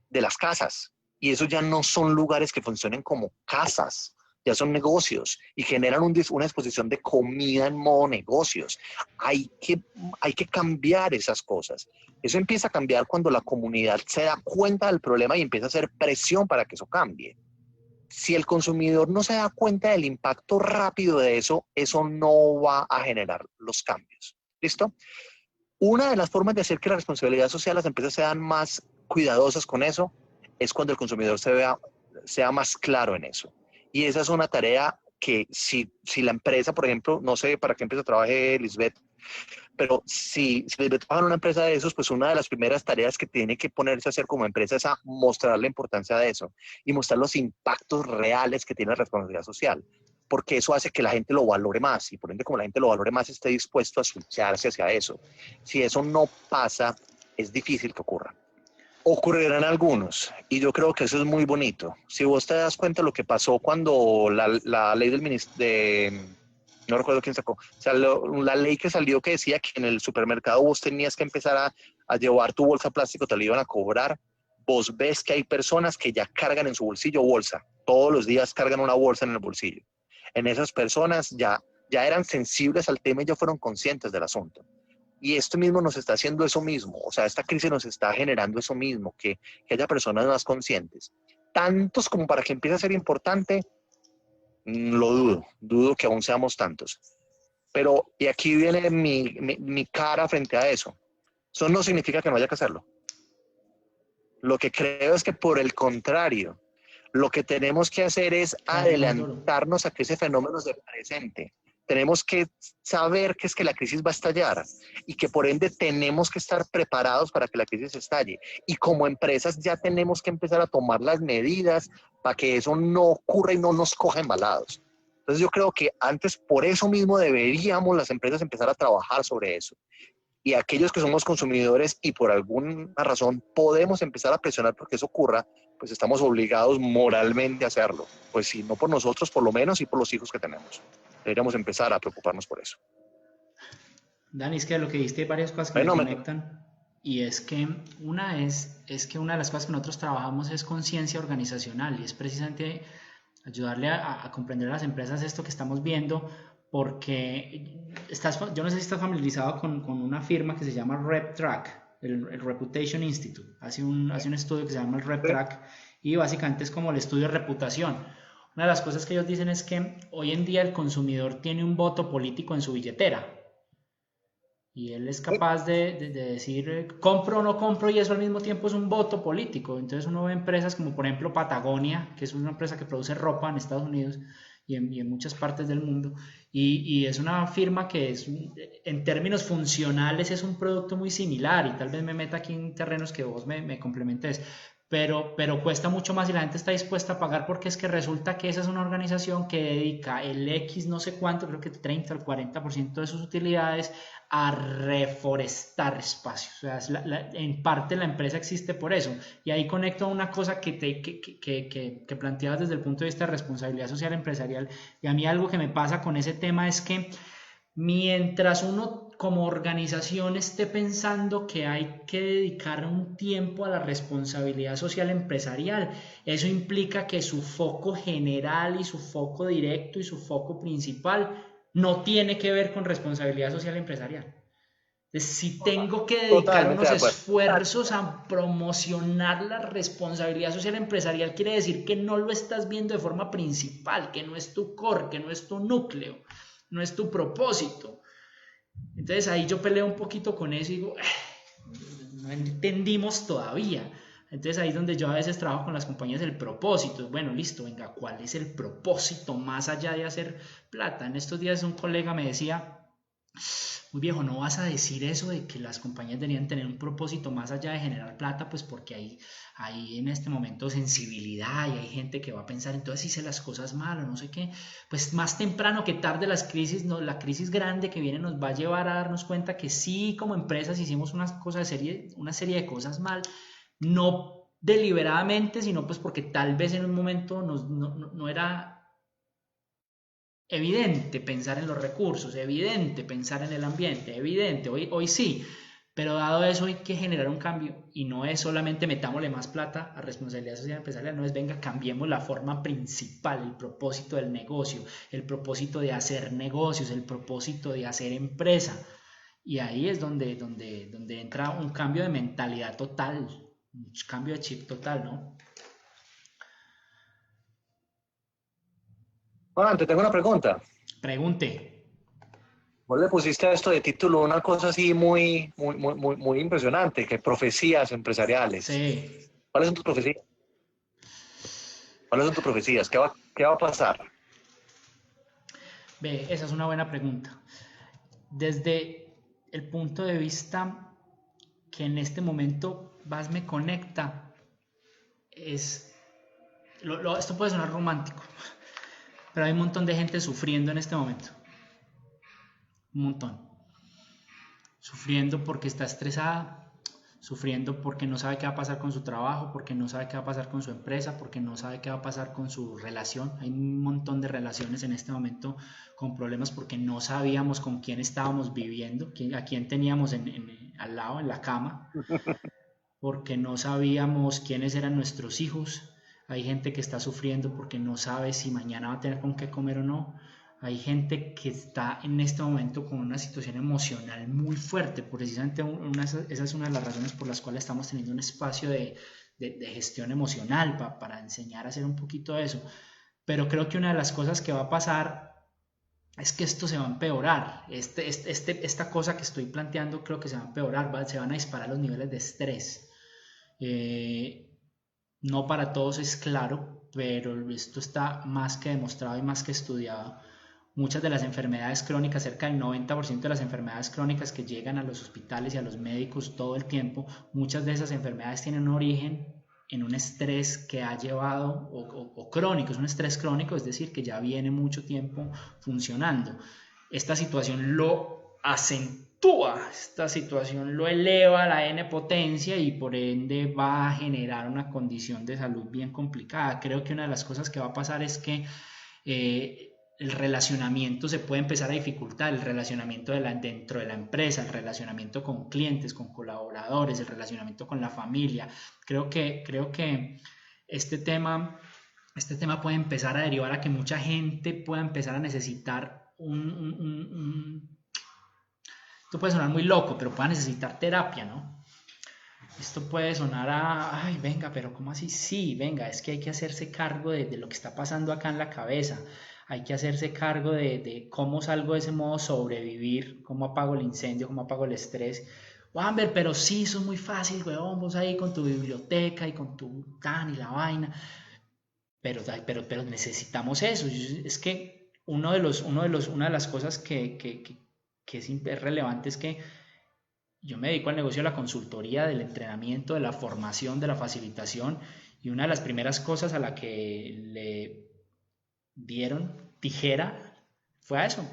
de las casas. Y esos ya no son lugares que funcionen como casas, ya son negocios y generan una exposición de comida en modo negocios. Hay que, hay que cambiar esas cosas. Eso empieza a cambiar cuando la comunidad se da cuenta del problema y empieza a hacer presión para que eso cambie. Si el consumidor no se da cuenta del impacto rápido de eso, eso no va a generar los cambios. ¿Listo? Una de las formas de hacer que la responsabilidad social, las empresas sean más cuidadosas con eso, es cuando el consumidor sea más claro en eso. Y esa es una tarea que si la empresa, por ejemplo, no sé para qué empresa trabaje Lisbeth, pero si Lisbeth trabaja en una empresa de esos, pues una de las primeras tareas que tiene que ponerse a hacer como empresa es a mostrar la importancia de eso y mostrar los impactos reales que tiene la responsabilidad social, porque eso hace que la gente lo valore más y por ende como la gente lo valore más esté dispuesto a switcharse hacia eso. Si eso no pasa, es difícil que ocurra. Ocurrirán algunos, y yo creo que eso es muy bonito. Si vos te das cuenta de lo que pasó cuando la ley del ministerio, no recuerdo quién sacó, o sea, la ley que salió que decía que en el supermercado vos tenías que empezar a llevar tu bolsa plástico, te la iban a cobrar. Vos ves que hay personas que ya cargan en su bolsillo bolsa, todos los días cargan una bolsa en el bolsillo. En esas personas ya eran sensibles al tema y ya fueron conscientes del asunto. Y esto mismo nos está haciendo eso mismo, o sea, esta crisis nos está generando eso mismo, que haya personas más conscientes. Tantos como para que empiece a ser importante, lo dudo que aún seamos tantos. Pero, y aquí viene mi cara frente a eso. Eso no significa que no haya que hacerlo. Lo que creo es que por el contrario, lo que tenemos que hacer es Se hace más duro. adelantarnos a que ese fenómeno se presente. tenemos que saber que es que la crisis va a estallar y que por ende tenemos que estar preparados para que la crisis estalle. Y como empresas ya tenemos que empezar a tomar las medidas para que eso no ocurra y no nos coja embalados. Entonces yo creo que antes por eso mismo deberíamos las empresas empezar a trabajar sobre eso. Y aquellos que somos consumidores y por alguna razón podemos empezar a presionar porque eso ocurra, pues estamos obligados moralmente a hacerlo. Pues si no por nosotros, por lo menos y por los hijos que tenemos. Deberíamos empezar a preocuparnos por eso. Dani, es que lo que dijiste hay varias cosas que Bueno, me conectan. Y es que una que una de las cosas que nosotros trabajamos es conciencia organizacional y es precisamente ayudarle a comprender a las empresas esto que estamos viendo, porque yo no sé si estás familiarizado con una firma que se llama RepTrack, el Reputation Institute, hace un estudio que se llama el RepTrack y básicamente es como el estudio de reputación. Una de las cosas que ellos dicen es que hoy en día el consumidor tiene un voto político en su billetera. Y él es capaz de decir compro o no compro y eso al mismo tiempo es un voto político. Entonces uno ve empresas como por ejemplo Patagonia, que es una empresa que produce ropa en Estados Unidos y en muchas partes del mundo. Y es una firma que en términos funcionales es un producto muy similar y tal vez me meta aquí en terrenos que vos me complementes. Pero cuesta mucho más y la gente está dispuesta a pagar porque es que resulta que esa es una organización que dedica el X no sé cuánto, creo que 30 al 40% de sus utilidades a reforestar espacios. O sea, en parte la empresa existe por eso. Y ahí conecto a una cosa que planteabas desde el punto de vista de responsabilidad social empresarial. Y a mí algo que me pasa con ese tema es que mientras uno como organización esté pensando que hay que dedicar un tiempo a la responsabilidad social empresarial, eso implica que su foco general y su foco directo y su foco principal no tiene que ver con responsabilidad social empresarial. Entonces, si tengo que dedicar totalmente unos de acuerdo. esfuerzos a promocionar la responsabilidad social empresarial, quiere decir que no lo estás viendo de forma principal, que no es tu core, que no es tu núcleo, no es tu propósito. Entonces ahí yo peleo un poquito con eso y digo, no entendimos todavía. Entonces ahí es donde yo a veces trabajo con las compañías el propósito. Bueno, listo, venga, ¿cuál es el propósito más allá de hacer plata? En estos días un colega me decía, muy viejo, no vas a decir eso de que las compañías deberían tener un propósito más allá de generar plata, pues porque hay en este momento sensibilidad y hay gente que va a pensar, entonces hice las cosas mal o no sé qué. Pues más temprano que tarde las crisis, no, la crisis grande que viene nos va a llevar a darnos cuenta que sí, como empresas hicimos una serie de cosas mal, no deliberadamente, sino pues porque tal vez en un momento no era evidente pensar en los recursos, evidente pensar en el ambiente, evidente, hoy sí, pero dado eso hay que generar un cambio y no es solamente metámosle más plata a responsabilidad social empresarial, no es venga, cambiemos la forma principal, el propósito del negocio, el propósito de hacer negocios, el propósito de hacer empresa. Y ahí es donde entra un cambio de mentalidad total, un cambio de chip total, ¿no? Bueno, te tengo una pregunta. Pregunte. Vos le pusiste a esto de título una cosa así muy impresionante, que profecías empresariales. Sí. ¿Cuáles son tus profecías? ¿Cuáles son tus profecías? ¿Qué va a pasar? Ve, esa es una buena pregunta. Desde el punto de vista que en este momento más me conecta, esto puede sonar romántico, pero hay un montón de gente sufriendo en este momento. Un montón. Sufriendo porque está estresada, sufriendo porque no sabe qué va a pasar con su trabajo, porque no sabe qué va a pasar con su empresa, porque no sabe qué va a pasar con su relación. Hay un montón de relaciones en este momento con problemas porque no sabíamos con quién estábamos viviendo, a quién teníamos al lado, en la cama, porque no sabíamos quiénes eran nuestros hijos. Hay gente que está sufriendo porque no sabe si mañana va a tener con qué comer o no. Hay gente que está en este momento con una situación emocional muy fuerte. Precisamente esa es una de las razones por las cuales estamos teniendo un espacio de gestión emocional para enseñar a hacer un poquito de eso. Pero creo que una de las cosas que va a pasar es que esto se va a empeorar. Esta cosa que estoy planteando creo que se va a empeorar. Se van a disparar los niveles de estrés. No para todos es claro, pero esto está más que demostrado y más que estudiado. Muchas de las enfermedades crónicas, cerca del 90% de las enfermedades crónicas que llegan a los hospitales y a los médicos todo el tiempo, muchas de esas enfermedades tienen un origen en un estrés que ha llevado, o crónico, es un estrés crónico, es decir, que ya viene mucho tiempo funcionando. Esta situación lo acentúa, esta situación lo eleva a la n potencia y por ende va a generar una condición de salud bien complicada. Creo que una de las cosas que va a pasar es que el relacionamiento se puede empezar a dificultar, el relacionamiento dentro de la empresa, el relacionamiento con clientes, con colaboradores, el relacionamiento con la familia. Creo que este tema puede empezar a derivar a que mucha gente pueda empezar a necesitar esto puede sonar muy loco, pero pueda necesitar terapia, ¿no? Esto puede sonar a, ay, venga, pero ¿cómo así? Sí, venga, es que hay que hacerse cargo de lo que está pasando acá en la cabeza. Hay que hacerse cargo de cómo salgo de ese modo sobrevivir, cómo apago el incendio, cómo apago el estrés. Amber, pero sí, eso es muy fácil, weón, vos ahí con tu biblioteca y con tu tan y la vaina. Pero necesitamos eso. Es que una de las cosas que es relevante es que yo me dedico al negocio de la consultoría, del entrenamiento, de la formación, de la facilitación, y una de las primeras cosas a la que le dieron tijera fue a eso.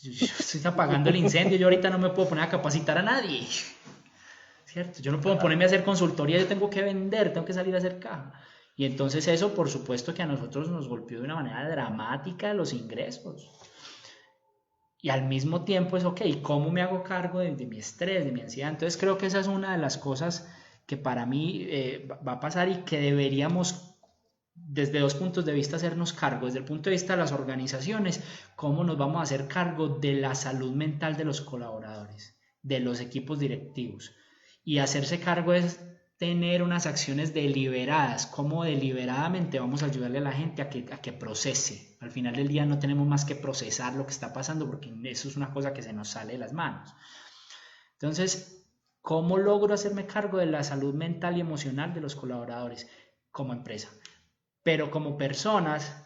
Yo estoy apagando el incendio, yo ahorita no me puedo poner a capacitar a nadie, ¿cierto? Yo no puedo ponerme a hacer consultoría, yo tengo que vender, tengo que salir a hacer caja. Y entonces eso, por supuesto que a nosotros nos golpeó de una manera dramática los ingresos. Y al mismo tiempo es, ok, ¿cómo me hago cargo de mi estrés, de mi ansiedad? Entonces creo que esa es una de las cosas que para mí va a pasar y que deberíamos desde dos puntos de vista hacernos cargo. Desde el punto de vista de las organizaciones, cómo nos vamos a hacer cargo de la salud mental de los colaboradores, de los equipos directivos. Y hacerse cargo es tener unas acciones deliberadas, cómo deliberadamente vamos a ayudarle a la gente a que procese. Al final del día no tenemos más que procesar lo que está pasando porque eso es una cosa que se nos sale de las manos. Entonces, ¿cómo logro hacerme cargo de la salud mental y emocional de los colaboradores como empresa? Pero como personas,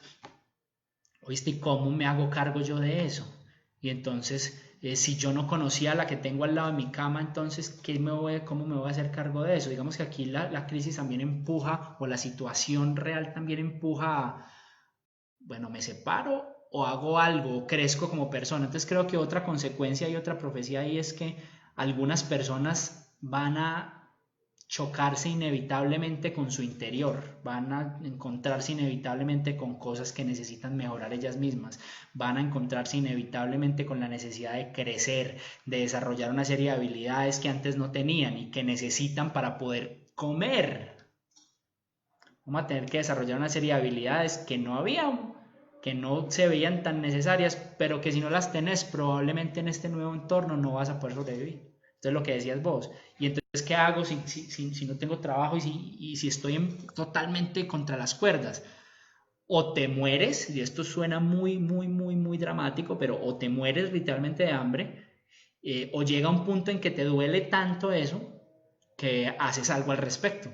¿oíste? ¿Cómo me hago cargo yo de eso? Y entonces, si yo no conocía a la que tengo al lado de mi cama, entonces, ¿cómo me voy a hacer cargo de eso? Digamos que aquí la crisis también empuja, o la situación real también empuja a, bueno, me separo o hago algo, o crezco como persona. Entonces creo que otra consecuencia y otra profecía ahí es que algunas personas van a chocarse inevitablemente con su interior, van a encontrarse inevitablemente con cosas que necesitan mejorar ellas mismas, van a encontrarse inevitablemente con la necesidad de crecer, de desarrollar una serie de habilidades que antes no tenían y que necesitan para poder comer. Vamos a tener que desarrollar una serie de habilidades que no habían, que no se veían tan necesarias, pero que si no las tenés probablemente en este nuevo entorno no vas a poder sobrevivir. Entonces lo que decías vos, y entonces ¿qué hago si no tengo trabajo y si estoy totalmente contra las cuerdas? O te mueres, y esto suena muy, muy, muy, muy dramático, pero o te mueres literalmente de hambre, o llega un punto en que te duele tanto eso que haces algo al respecto,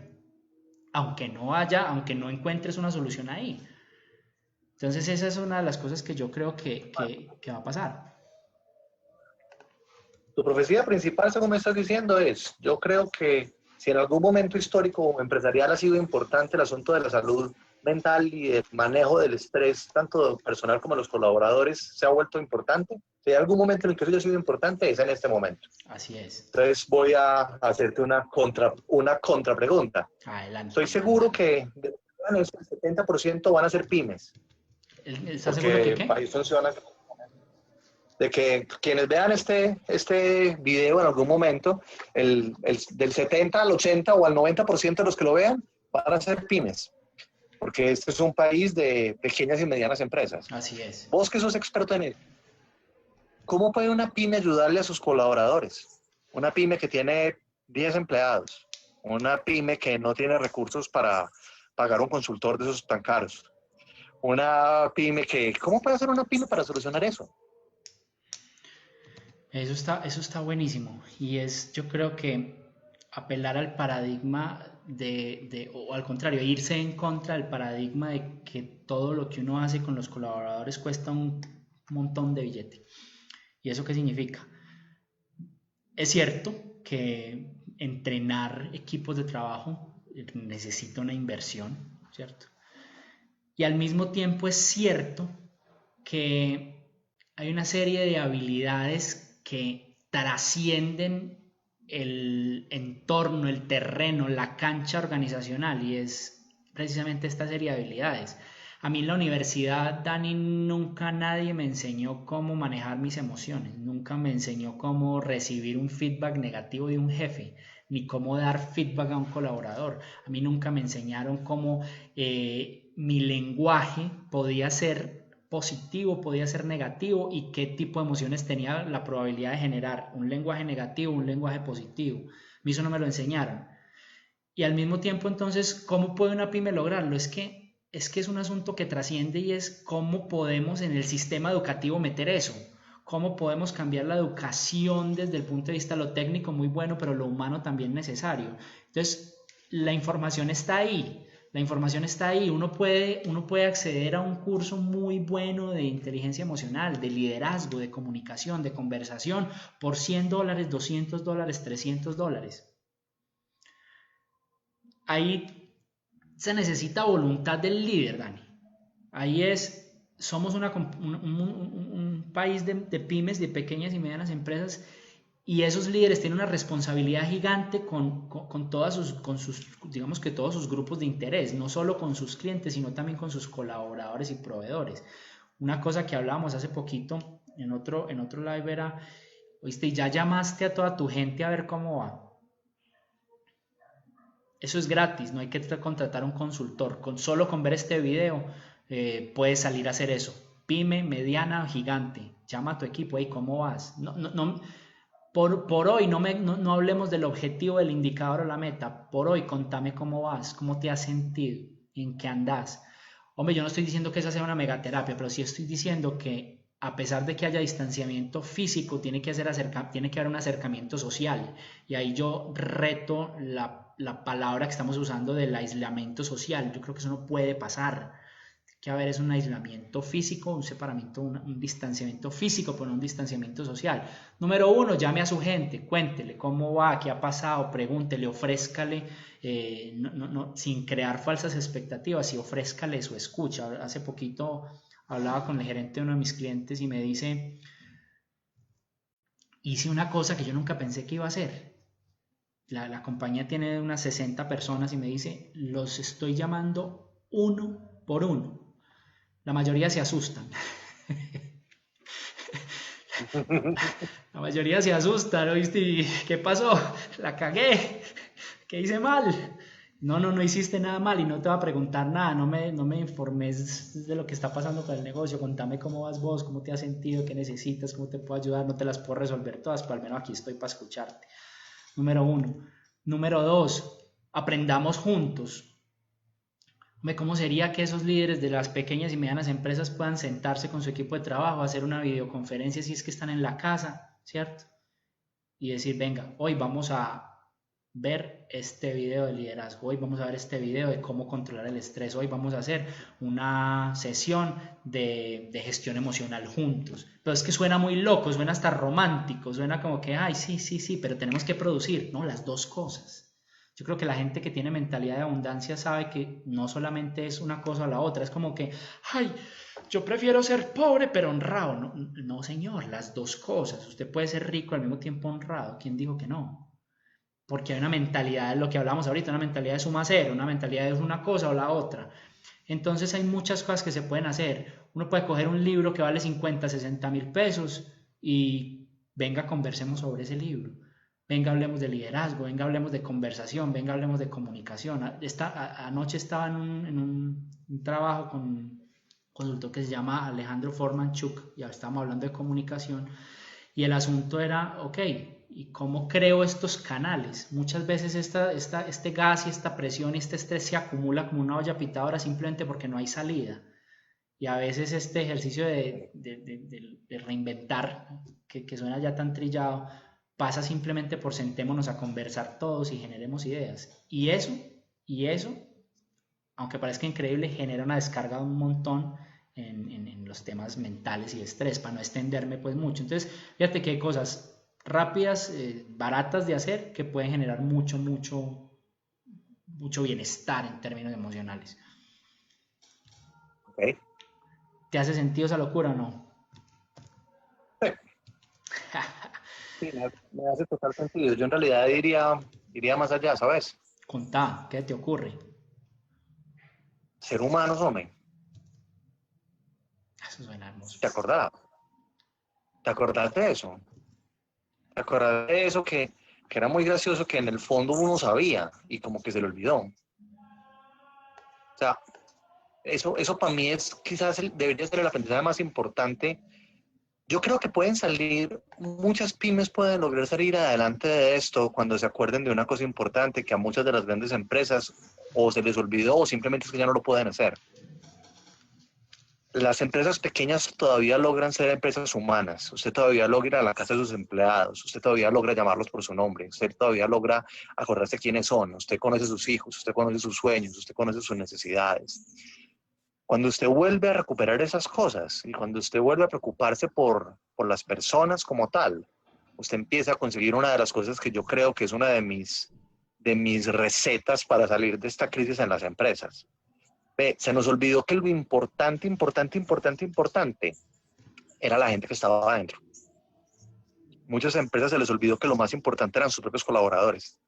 aunque no encuentres una solución ahí. Entonces esa es una de las cosas que yo creo que va a pasar. Tu profecía principal, según me estás diciendo, es, yo creo que si en algún momento histórico o empresarial ha sido importante el asunto de la salud mental y el manejo del estrés, tanto personal como de los colaboradores, se ha vuelto importante. Si hay algún momento en el que eso ha sido importante, es en este momento. Así es. Entonces voy a hacerte una contrapregunta. Adelante. Estoy seguro que de el 70% van a ser pymes. ¿Estás seguro que Porque qué? ahí funciona de que quienes vean este video en algún momento, del 70 al 80 o al 90% de los que lo vean van a ser pymes, porque este es un país de pequeñas y medianas empresas. Así es. Vos que sos experto en eso, ¿cómo puede una pyme ayudarle a sus colaboradores? Una pyme que tiene 10 empleados, una pyme que no tiene recursos para pagar un consultor de esos tan caros, una pyme que, ¿cómo puede hacer una pyme para solucionar eso? Eso está buenísimo. Y yo creo que apelar al paradigma o al contrario, irse en contra del paradigma de que todo lo que uno hace con los colaboradores cuesta un un montón de billete. ¿Y eso qué significa? Es cierto que entrenar equipos de trabajo necesita una inversión, ¿cierto? Y al mismo tiempo es cierto que hay una serie de habilidades que trascienden el entorno, el terreno, la cancha organizacional, y es precisamente esta serie de habilidades. A mí en la universidad, Dani, nunca nadie me enseñó cómo manejar mis emociones, nunca me enseñó cómo recibir un feedback negativo de un jefe, ni cómo dar feedback a un colaborador. A mí nunca me enseñaron cómo mi lenguaje podía ser positivo, podía ser negativo, y qué tipo de emociones tenía la probabilidad de generar un lenguaje negativo, un lenguaje positivo. A mí eso no me lo enseñaron. Y al mismo tiempo, entonces, ¿cómo puede una pyme lograrlo? Es un asunto que trasciende, y es cómo podemos en el sistema educativo meter eso. ¿Cómo podemos cambiar la educación desde el punto de vista lo técnico, muy bueno, pero lo humano también necesario? Entonces, la información está ahí. La información está ahí. Uno puede acceder a un curso muy bueno de inteligencia emocional, de liderazgo, de comunicación, de conversación, por $100, $200, $300. Ahí se necesita voluntad del líder, Dani. Ahí somos un país de pymes, de pequeñas y medianas empresas, y esos líderes tienen una responsabilidad gigante con digamos que todos sus grupos de interés, no solo con sus clientes, sino también con sus colaboradores y proveedores. Una cosa que hablábamos hace poquito en otro live era, oíste, ¿ya llamaste a toda tu gente a ver cómo va? Eso es gratis, no hay que contratar un consultor. Solo con ver este video puedes salir a hacer eso. Pyme, mediana, gigante. Llama a tu equipo, hey, ¿cómo vas? Por hoy no hablemos del objetivo, del indicador o la meta. Por hoy contame cómo vas, cómo te has sentido, en qué andás. Hombre, yo no estoy diciendo que esa sea una megaterapia, pero sí estoy diciendo que a pesar de que haya distanciamiento físico, tiene que haber un acercamiento social. Y ahí yo reto la palabra que estamos usando del aislamiento social. Yo creo que eso no puede pasar. Tiene que haber un aislamiento físico, un separamiento, un distanciamiento físico, pero no un distanciamiento social. Número 1, llame a su gente, cuéntele cómo va, qué ha pasado, pregúntele, ofrézcale, sin crear falsas expectativas, y ofrézcale su escucha. Hace poquito hablaba con el gerente de uno de mis clientes y me dice, hice una cosa que yo nunca pensé que iba a hacer. La compañía tiene unas 60 personas y me dice, los estoy llamando uno por uno. La mayoría se asustan. La mayoría se asustan, ¿viste? ¿Y qué pasó? La cagué. ¿Qué hice mal? No hiciste nada mal y no te va a preguntar nada. No me informes de lo que está pasando con el negocio. Contame cómo vas vos, cómo te has sentido, qué necesitas, cómo te puedo ayudar. No te las puedo resolver todas, pero al menos aquí estoy para escucharte. Número 1. Número 2, aprendamos juntos. ¿Cómo sería que esos líderes de las pequeñas y medianas empresas puedan sentarse con su equipo de trabajo, hacer una videoconferencia si es que están en la casa, ¿cierto? Y decir, venga, hoy vamos a ver este video de liderazgo, hoy vamos a ver este video de cómo controlar el estrés, hoy vamos a hacer una sesión de gestión emocional juntos. Pero es que suena muy loco, suena hasta romántico, suena como que, ay, sí, pero tenemos que producir, ¿no? Las dos cosas. Yo creo que la gente que tiene mentalidad de abundancia sabe que no solamente es una cosa o la otra, es como que, ay, yo prefiero ser pobre pero honrado. No, señor, las dos cosas. Usted puede ser rico al mismo tiempo honrado. ¿Quién dijo que no? Porque hay una mentalidad, de lo que hablamos ahorita, una mentalidad de suma cero, una mentalidad de una cosa o la otra. Entonces hay muchas cosas que se pueden hacer. Uno puede coger un libro que vale 50, 60 mil pesos y venga, conversemos sobre ese libro. Venga, hablemos de liderazgo, venga, hablemos de conversación, venga, hablemos de comunicación. Anoche estaba en un trabajo con un consultor que se llama Alejandro Formanchuk, ya estábamos hablando de comunicación, y el asunto era, ok, ¿y cómo creo estos canales? Muchas veces este gas y esta presión y este estrés se acumula como una olla pitadora simplemente porque no hay salida. Y a veces este ejercicio de reinventar, que suena ya tan trillado, pasa simplemente por sentémonos a conversar todos y generemos ideas. Y eso, aunque parezca increíble, genera una descarga de un montón en los temas mentales y de estrés, para no extenderme pues mucho. Entonces, fíjate que hay cosas rápidas, baratas de hacer, que pueden generar mucho bienestar en términos emocionales. Ok. ¿Te hace sentido esa locura o no? Sí, sí, me hace total sentido. Yo en realidad iría más allá, ¿sabes? Contá, ¿qué te ocurre? Ser humanos, hombre. Eso suena hermoso. ¿Te acordás? ¿Te acordás de eso? ¿Te acordás de eso que era muy gracioso que en el fondo uno sabía y como que se le olvidó? O sea, eso para mí es quizás debería ser el aprendizaje más importante. Yo creo que pueden salir, muchas pymes pueden lograr salir adelante de esto cuando se acuerden de una cosa importante que a muchas de las grandes empresas o se les olvidó o simplemente es que ya no lo pueden hacer. Las empresas pequeñas todavía logran ser empresas humanas. Usted todavía logra ir a la casa de sus empleados. Usted todavía logra llamarlos por su nombre. Usted todavía logra acordarse quiénes son. Usted conoce sus hijos. Usted conoce sus sueños. Usted conoce sus necesidades. Cuando usted vuelve a recuperar esas cosas y cuando usted vuelve a preocuparse por las personas como tal, usted empieza a conseguir una de las cosas que yo creo que es una de mis recetas para salir de esta crisis en las empresas. Ve, se nos olvidó que lo importante, importante, importante, importante era la gente que estaba adentro. Muchas empresas se les olvidó que lo más importante eran sus propios colaboradores.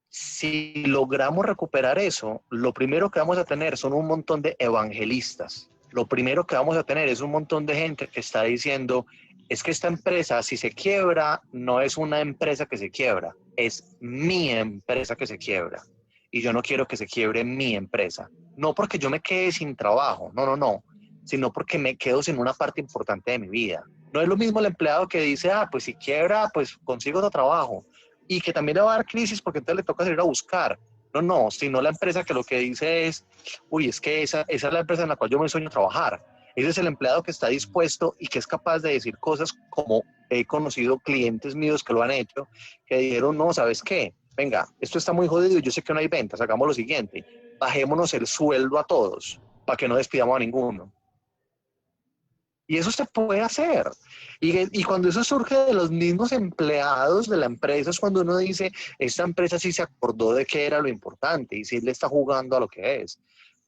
Si logramos recuperar eso, lo primero que vamos a tener son un montón de evangelistas. Lo primero que vamos a tener es un montón de gente que está diciendo, es que esta empresa, si se quiebra, no es una empresa que se quiebra, es mi empresa que se quiebra. Y yo no quiero que se quiebre mi empresa. No porque yo me quede sin trabajo, no, no, no, sino porque me quedo sin una parte importante de mi vida. No es lo mismo el empleado que dice, pues si quiebra, pues consigo otro trabajo y que también le va a dar crisis porque entonces le toca salir a buscar. No, no, sino la empresa que lo que dice es, uy, es que esa es la empresa en la cual yo me sueño trabajar. Ese es el empleado que está dispuesto y que es capaz de decir cosas como he conocido clientes míos que lo han hecho, que dijeron, no, ¿sabes qué? Venga, esto está muy jodido y yo sé que no hay ventas, hagamos lo siguiente, bajémonos el sueldo a todos para que no despidamos a ninguno. Y eso se puede hacer. Y cuando eso surge de los mismos empleados de la empresa, es cuando uno dice, esta empresa sí se acordó de qué era lo importante y sí le está jugando a lo que es.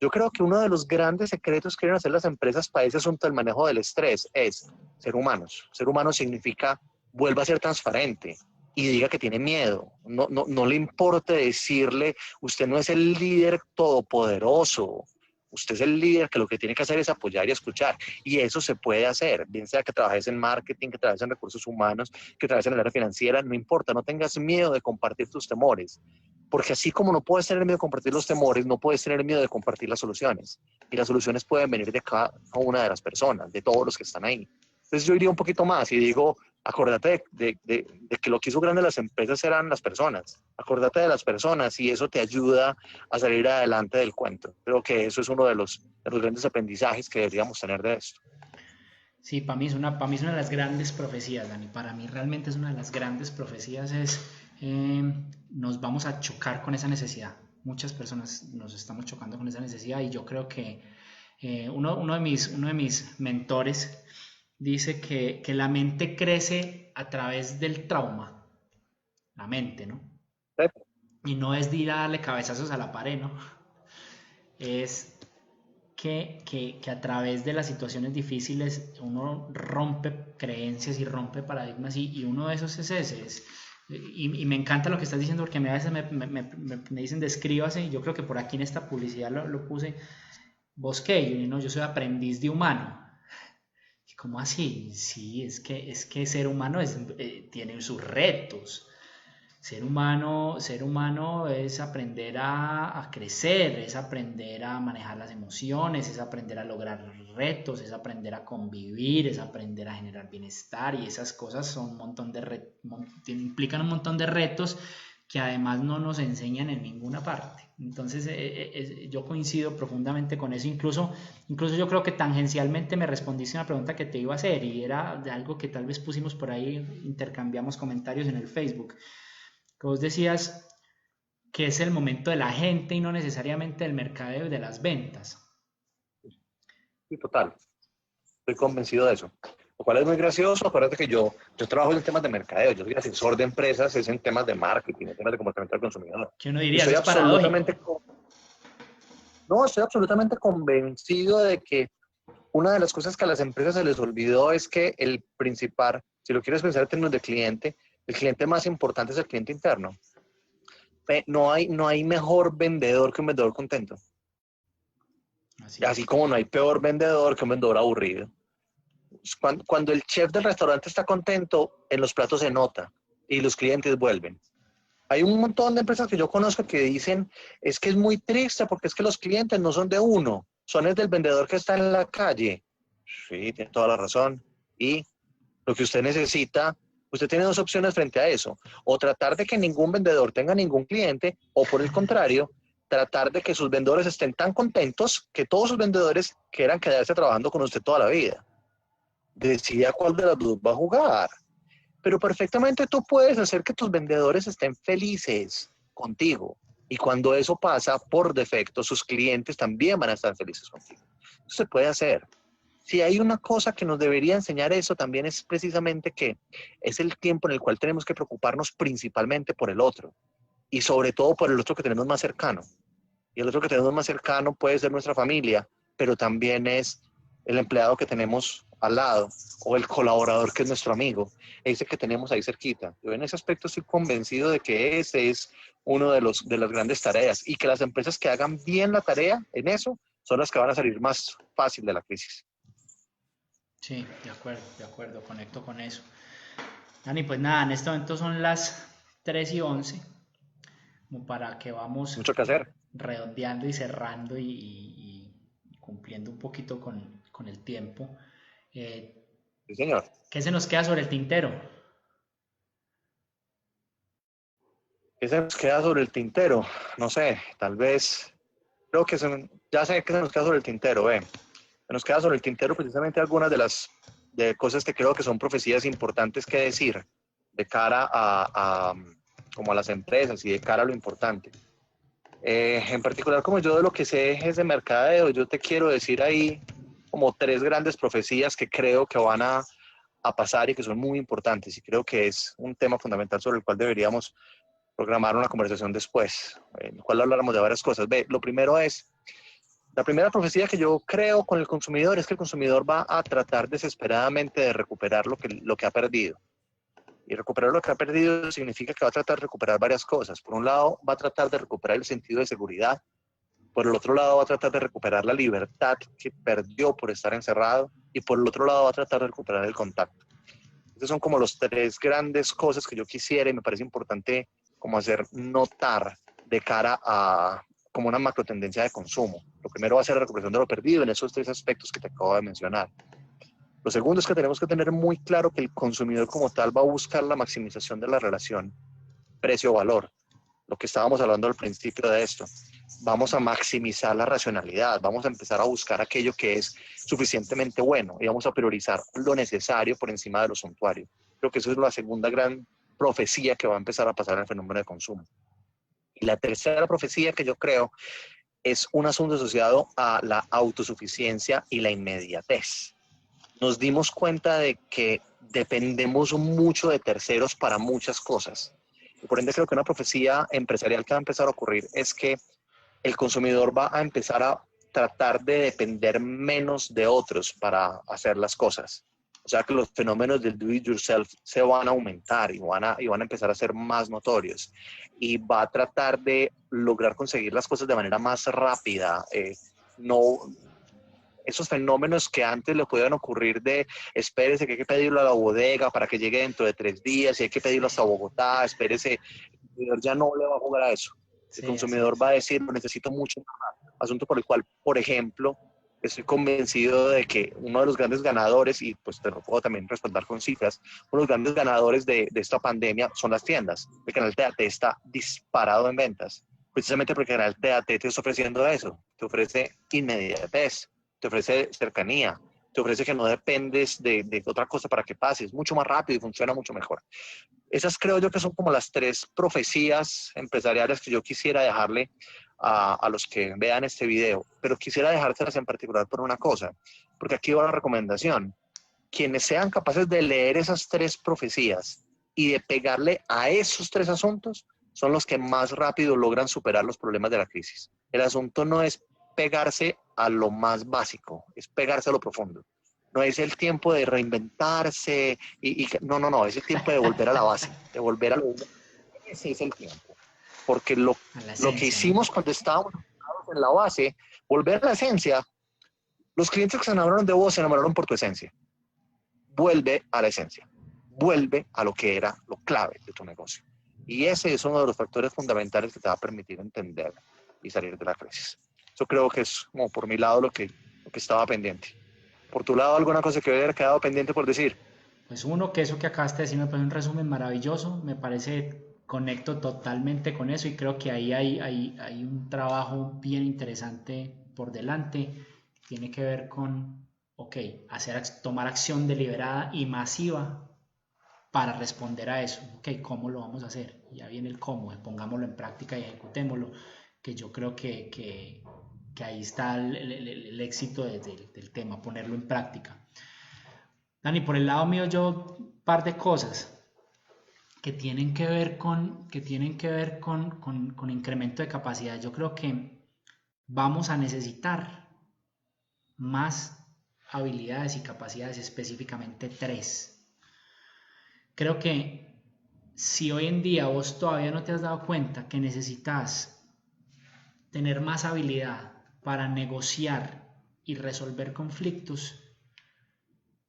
Yo creo que uno de los grandes secretos que quieren hacer las empresas para ese asunto del manejo del estrés es ser humanos. Ser humano significa vuelva a ser transparente y diga que tiene miedo. No, no, no le importe decirle, usted no es el líder todopoderoso. Usted es el líder que lo que tiene que hacer es apoyar y escuchar. Y eso se puede hacer, bien sea que trabajes en marketing, que trabajes en recursos humanos, que trabajes en el área financiera, no importa, no tengas miedo de compartir tus temores. Porque así como no puedes tener miedo de compartir los temores, no puedes tener miedo de compartir las soluciones. Y las soluciones pueden venir de cada una de las personas, de todos los que están ahí. Entonces yo iría un poquito más y digo, acordate de que lo que hizo grande las empresas eran las personas. Acordate de las personas y eso te ayuda a salir adelante del cuento. Creo que eso es uno de los grandes aprendizajes que deberíamos tener de esto. Sí, para mí es una de las grandes profecías, Dani. Para mí realmente es una de las grandes profecías nos vamos a chocar con esa necesidad. Muchas personas nos estamos chocando con esa necesidad y yo creo que uno de mis mentores dice que la mente crece a través del trauma, la mente, ¿no? ¿Sí? Y no es de ir a darle cabezazos a la pared, ¿no? Es que a través de las situaciones difíciles uno rompe creencias y rompe paradigmas y uno de esos es ese. Y me encanta lo que estás diciendo porque a veces me dicen descríbase y yo creo que por aquí en esta publicidad lo puse Bosque, yo soy aprendiz de humano. ¿Cómo así? Sí, es que ser humano tiene sus retos. Ser humano es aprender a crecer, es aprender a manejar las emociones, es aprender a lograr retos, es aprender a convivir, es aprender a generar bienestar y esas cosas son un montón implican un montón de retos que además no nos enseñan en ninguna parte. Entonces yo coincido profundamente con eso, incluso yo creo que tangencialmente me respondiste una pregunta que te iba a hacer y era de algo que tal vez pusimos por ahí, intercambiamos comentarios en el Facebook que vos decías que es el momento de la gente y no necesariamente del mercadeo y de las ventas. Sí, total. Estoy convencido de eso. Lo cual es muy gracioso. Acuérdate que yo trabajo en temas de mercadeo, yo soy asesor de empresas, es en temas de marketing, en temas de comportamiento del consumidor. Que uno Y diría, eso estoy es paradójico. absolutamente, no, estoy absolutamente convencido de que una de las cosas que a las empresas se les olvidó es que el principal, si lo quieres pensar en términos de cliente, el cliente más importante es el cliente interno. No hay mejor vendedor que un vendedor contento. Así Así es. como no hay peor vendedor que un vendedor aburrido. Cuando el chef del restaurante está contento, en los platos se nota y los clientes vuelven. Hay un montón de empresas que yo conozco que dicen, es que es muy triste porque es que los clientes no son de uno, son el del vendedor que está en la calle. Sí, tiene toda la razón. Y lo que usted necesita, usted tiene dos opciones frente a eso. O tratar de que ningún vendedor tenga ningún cliente, o por el contrario, tratar de que sus vendedores estén tan contentos que todos sus vendedores quieran quedarse trabajando con usted toda la vida. Decida cuál de las dos va a jugar. Pero perfectamente tú puedes hacer que tus vendedores estén felices contigo. Y cuando eso pasa, por defecto, sus clientes también van a estar felices contigo. Eso se puede hacer. Si hay una cosa que nos debería enseñar eso, también es precisamente que es el tiempo en el cual tenemos que preocuparnos principalmente por el otro. Y sobre todo por el otro que tenemos más cercano. Y el otro que tenemos más cercano puede ser nuestra familia, pero también es el empleado que tenemos al lado o el colaborador que es nuestro amigo, ese que tenemos ahí cerquita. Yo en ese aspecto estoy convencido de que ese es uno de las grandes tareas y que las empresas que hagan bien la tarea en eso son las que van a salir más fácil de la crisis. Sí, de acuerdo, conecto con eso. Dani, pues nada, en este momento son las 3:11, como para que vamos Mucho que hacer. redondeando y cerrando y cumpliendo un poquito con el tiempo. Eh, Sí, señor. ¿Qué se nos queda sobre el tintero? ¿Qué se nos queda sobre el tintero? No sé, tal vez, creo que ya sé qué se nos queda sobre el tintero, Se nos queda sobre el tintero precisamente algunas de cosas que creo que son profecías importantes que decir de cara como a las empresas y de cara a lo importante. En particular, como yo de lo que sé es de mercadeo, yo te quiero decir ahí como tres grandes profecías que creo que van a pasar y que son muy importantes y creo que es un tema fundamental sobre el cual deberíamos programar una conversación después, en el cual habláramos de varias cosas. Lo primero es, la primera profecía que yo creo con el consumidor es que el consumidor va a tratar desesperadamente de recuperar lo que ha perdido. Y recuperar lo que ha perdido significa que va a tratar de recuperar varias cosas. Por un lado, va a tratar de recuperar el sentido de seguridad. Por el otro lado, va a tratar de recuperar la libertad que perdió por estar encerrado. Y por el otro lado, va a tratar de recuperar el contacto. Estas son como las tres grandes cosas que yo quisiera y me parece importante como hacer notar de cara a como una macro tendencia de consumo. Lo primero va a ser la recuperación de lo perdido en esos tres aspectos que te acabo de mencionar. Lo segundo es que tenemos que tener muy claro que el consumidor como tal va a buscar la maximización de la relación precio-valor. Lo que estábamos hablando al principio de esto. Vamos a maximizar la racionalidad, vamos a empezar a buscar aquello que es suficientemente bueno y vamos a priorizar lo necesario por encima de lo suntuario. Creo que eso es la segunda gran profecía que va a empezar a pasar en el fenómeno de consumo. Y la tercera profecía que yo creo es un asunto asociado a la autosuficiencia y la inmediatez. Nos dimos cuenta de que dependemos mucho de terceros para muchas cosas. Y por ende creo que una profecía empresarial que va a empezar a ocurrir es que el consumidor va a empezar a tratar de depender menos de otros para hacer las cosas. O sea que los fenómenos del do it yourself se van a aumentar y van a empezar a ser más notorios. Y va a tratar de lograr conseguir las cosas de manera más rápida. No, esos fenómenos que antes le podían ocurrir de espérese que hay que pedirlo a la bodega para que llegue dentro de 3 días y hay que pedirlo hasta Bogotá, espérese, el consumidor ya no le va a jugar a eso. El Sí, así consumidor es. va a decir, lo necesito mucho más. Asunto por el cual, por ejemplo, estoy convencido de que uno de los grandes ganadores, y pues te lo puedo también respaldar con cifras, uno de los grandes ganadores de esta pandemia son las tiendas. El canal TAT está disparado en ventas, precisamente porque el canal TAT te está ofreciendo eso, te ofrece inmediatez, te ofrece cercanía, te ofrece que no dependes de otra cosa para que pases, mucho más rápido y funciona mucho mejor. Esas creo yo que son como las tres profecías empresariales que yo quisiera dejarle a los que vean este video, pero quisiera dejárselas en particular por una cosa, porque aquí va la recomendación. Quienes sean capaces de leer esas 3 profecías y de pegarle a esos 3 asuntos son los que más rápido logran superar los problemas de la crisis. El asunto no es pegarse a lo más básico, es pegarse a lo profundo. No es el tiempo de reinventarse, no, es el tiempo de volver a la base, de volver a lo... Ese es el tiempo. Porque lo que esencia, hicimos ¿no? cuando estábamos en la base, volver a la esencia, los clientes que se enamoraron de vos se enamoraron por tu esencia. Vuelve a la esencia, vuelve a lo que era lo clave de tu negocio. Y ese es uno de los factores fundamentales que te va a permitir entender y salir de la crisis. Yo creo que es como por mi lado lo que estaba pendiente. Por tu lado, ¿alguna cosa que hubiera quedado pendiente por decir? Pues uno, que eso que acabaste de decir me parece un resumen maravilloso, me parece, conecto totalmente con eso y creo que ahí hay un trabajo bien interesante por delante. Tiene que ver con, ok, tomar acción deliberada y masiva para responder a eso. Ok, ¿cómo lo vamos a hacer? Ya viene el cómo, pongámoslo en práctica y ejecutémoslo, que yo creo que ahí está el éxito del tema, ponerlo en práctica. Dani, por el lado mío yo un par de cosas que tienen que ver con incremento de capacidad. Yo creo que vamos a necesitar más habilidades y capacidades, específicamente 3. Creo que si hoy en día vos todavía no te has dado cuenta que necesitas tener más habilidad para negociar y resolver conflictos,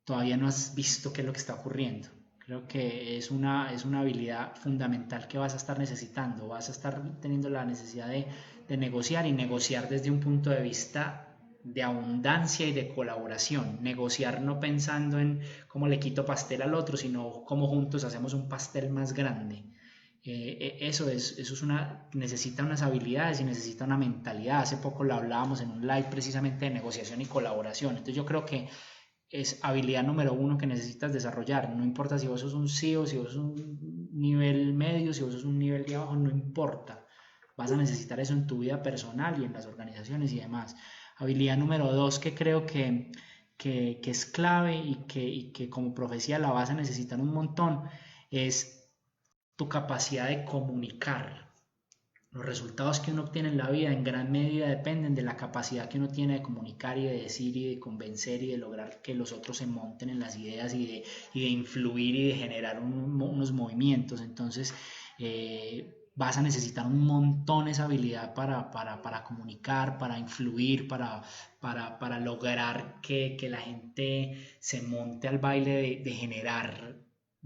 todavía no has visto qué es lo que está ocurriendo. Creo que es una habilidad fundamental que vas a estar necesitando. Vas a estar teniendo la necesidad de negociar y negociar desde un punto de vista de abundancia y de colaboración. Negociar no pensando en cómo le quito pastel al otro, sino cómo juntos hacemos un pastel más grande. Necesita unas habilidades y necesita una mentalidad. Hace poco lo hablábamos en un live precisamente de negociación y colaboración. Entonces yo creo que es habilidad número 1 que necesitas desarrollar. No importa si vos sos un CEO, si vos sos un nivel medio, si vos sos un nivel de abajo, no importa. Vas a necesitar eso en tu vida personal y en las organizaciones y demás. Habilidad número 2 que creo que es clave y que como profecía la vas a necesitar un montón es tu capacidad de comunicar. Los resultados que uno obtiene en la vida en gran medida dependen de la capacidad que uno tiene de comunicar y de decir y de convencer y de lograr que los otros se monten en las ideas y de influir y de generar unos movimientos. Entonces, vas a necesitar un montón esa habilidad para comunicar, para influir, para lograr que la gente se monte al baile de generar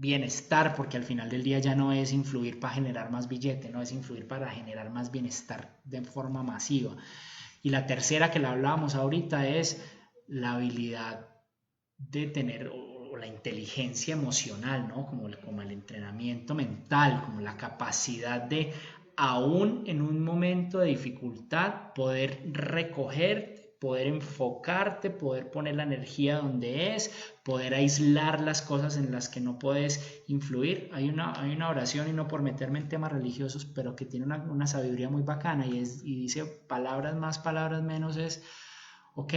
bienestar, porque al final del día ya no es influir para generar más billete, no es influir para generar más bienestar de forma masiva. Y la tercera que la hablábamos ahorita es la habilidad de tener o la inteligencia emocional, ¿no? Como el entrenamiento mental, como la capacidad de, aún en un momento de dificultad, poder recoger, poder enfocarte, poder poner la energía donde es, poder aislar las cosas en las que no puedes influir. Hay una oración, y no por meterme en temas religiosos, pero que tiene una sabiduría muy bacana y dice palabras más, palabras menos, es, ok,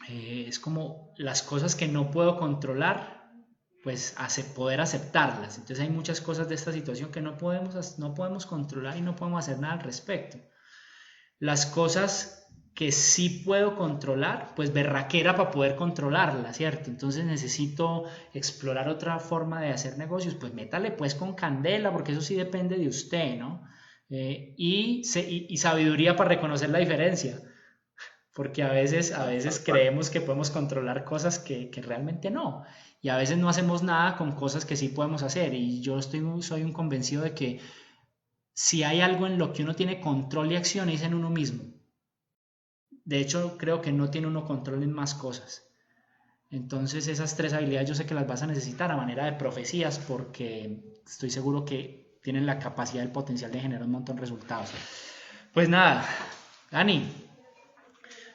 es como las cosas que no puedo controlar, pues poder aceptarlas. Entonces hay muchas cosas de esta situación que no podemos controlar y no podemos hacer nada al respecto. Las cosas que sí puedo controlar, pues berraquera para poder controlarlas, ¿cierto? Entonces necesito explorar otra forma de hacer negocios, pues métale pues con candela, porque eso sí depende de usted, ¿no? Y sabiduría para reconocer la diferencia, porque a veces creemos que podemos controlar cosas que realmente no, y a veces no hacemos nada con cosas que sí podemos hacer, y yo soy un convencido de que si hay algo en lo que uno tiene control y acción es en uno mismo. De hecho, creo que no tiene uno control en más cosas. Entonces, esas 3 habilidades yo sé que las vas a necesitar a manera de profecías, porque estoy seguro que tienen la capacidad y el potencial de generar un montón de resultados. Pues nada, Dani,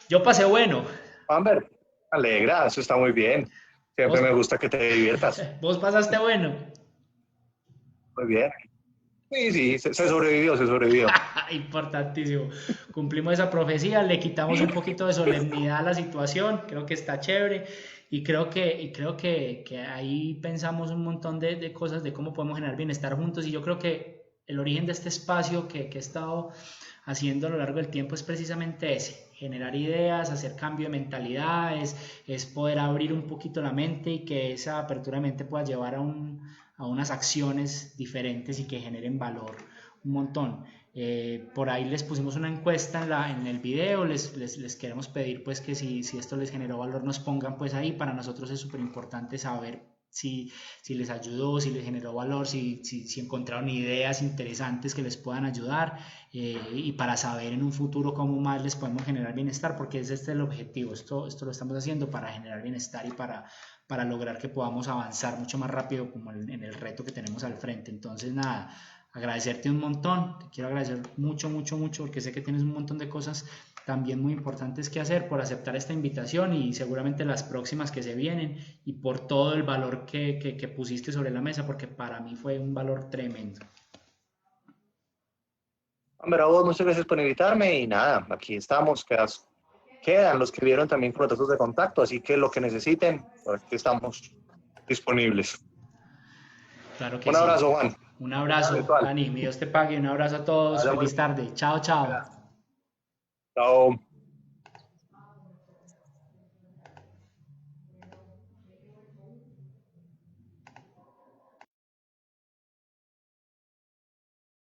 yo pasé bueno. Amber, alegra, eso está muy bien. Siempre Vos, me gusta que te diviertas. vos pasaste bueno. Muy bien. Sí, sí, se sobrevivió, se sobrevivió. Importantísimo. Cumplimos esa profecía, le quitamos un poquito de solemnidad a la situación, creo que está chévere y creo que ahí pensamos un montón de cosas de cómo podemos generar bienestar juntos y yo creo que el origen de este espacio que he estado haciendo a lo largo del tiempo es precisamente ese, generar ideas, hacer cambio de mentalidades, es poder abrir un poquito la mente y que esa apertura de mente pueda llevar a unas acciones diferentes y que generen valor un montón. Por ahí les pusimos una encuesta en el video, les queremos pedir pues que si esto les generó valor nos pongan pues ahí, para nosotros es súper importante saber si les ayudó, si les generó valor, si encontraron ideas interesantes que les puedan ayudar y para saber en un futuro cómo más les podemos generar bienestar, porque es este el objetivo, esto lo estamos haciendo para generar bienestar y para lograr que podamos avanzar mucho más rápido como en el reto que tenemos al frente. Entonces, nada, agradecerte un montón, te quiero agradecer mucho, mucho, mucho, porque sé que tienes un montón de cosas también muy importantes que hacer por aceptar esta invitación y seguramente las próximas que se vienen y por todo el valor que pusiste sobre la mesa, porque para mí fue un valor tremendo. Hombre, a vos muchas gracias por invitarme y nada, aquí estamos, quedan los que vieron también con los datos de contacto, así que lo que necesiten, pues, aquí estamos disponibles. Claro que Un sí. abrazo, Juan. Un Ya abrazo, virtual. Dani, mi Dios te pague, un abrazo a todos, Vaya muy feliz tarde, chao, chao. bien. Chao.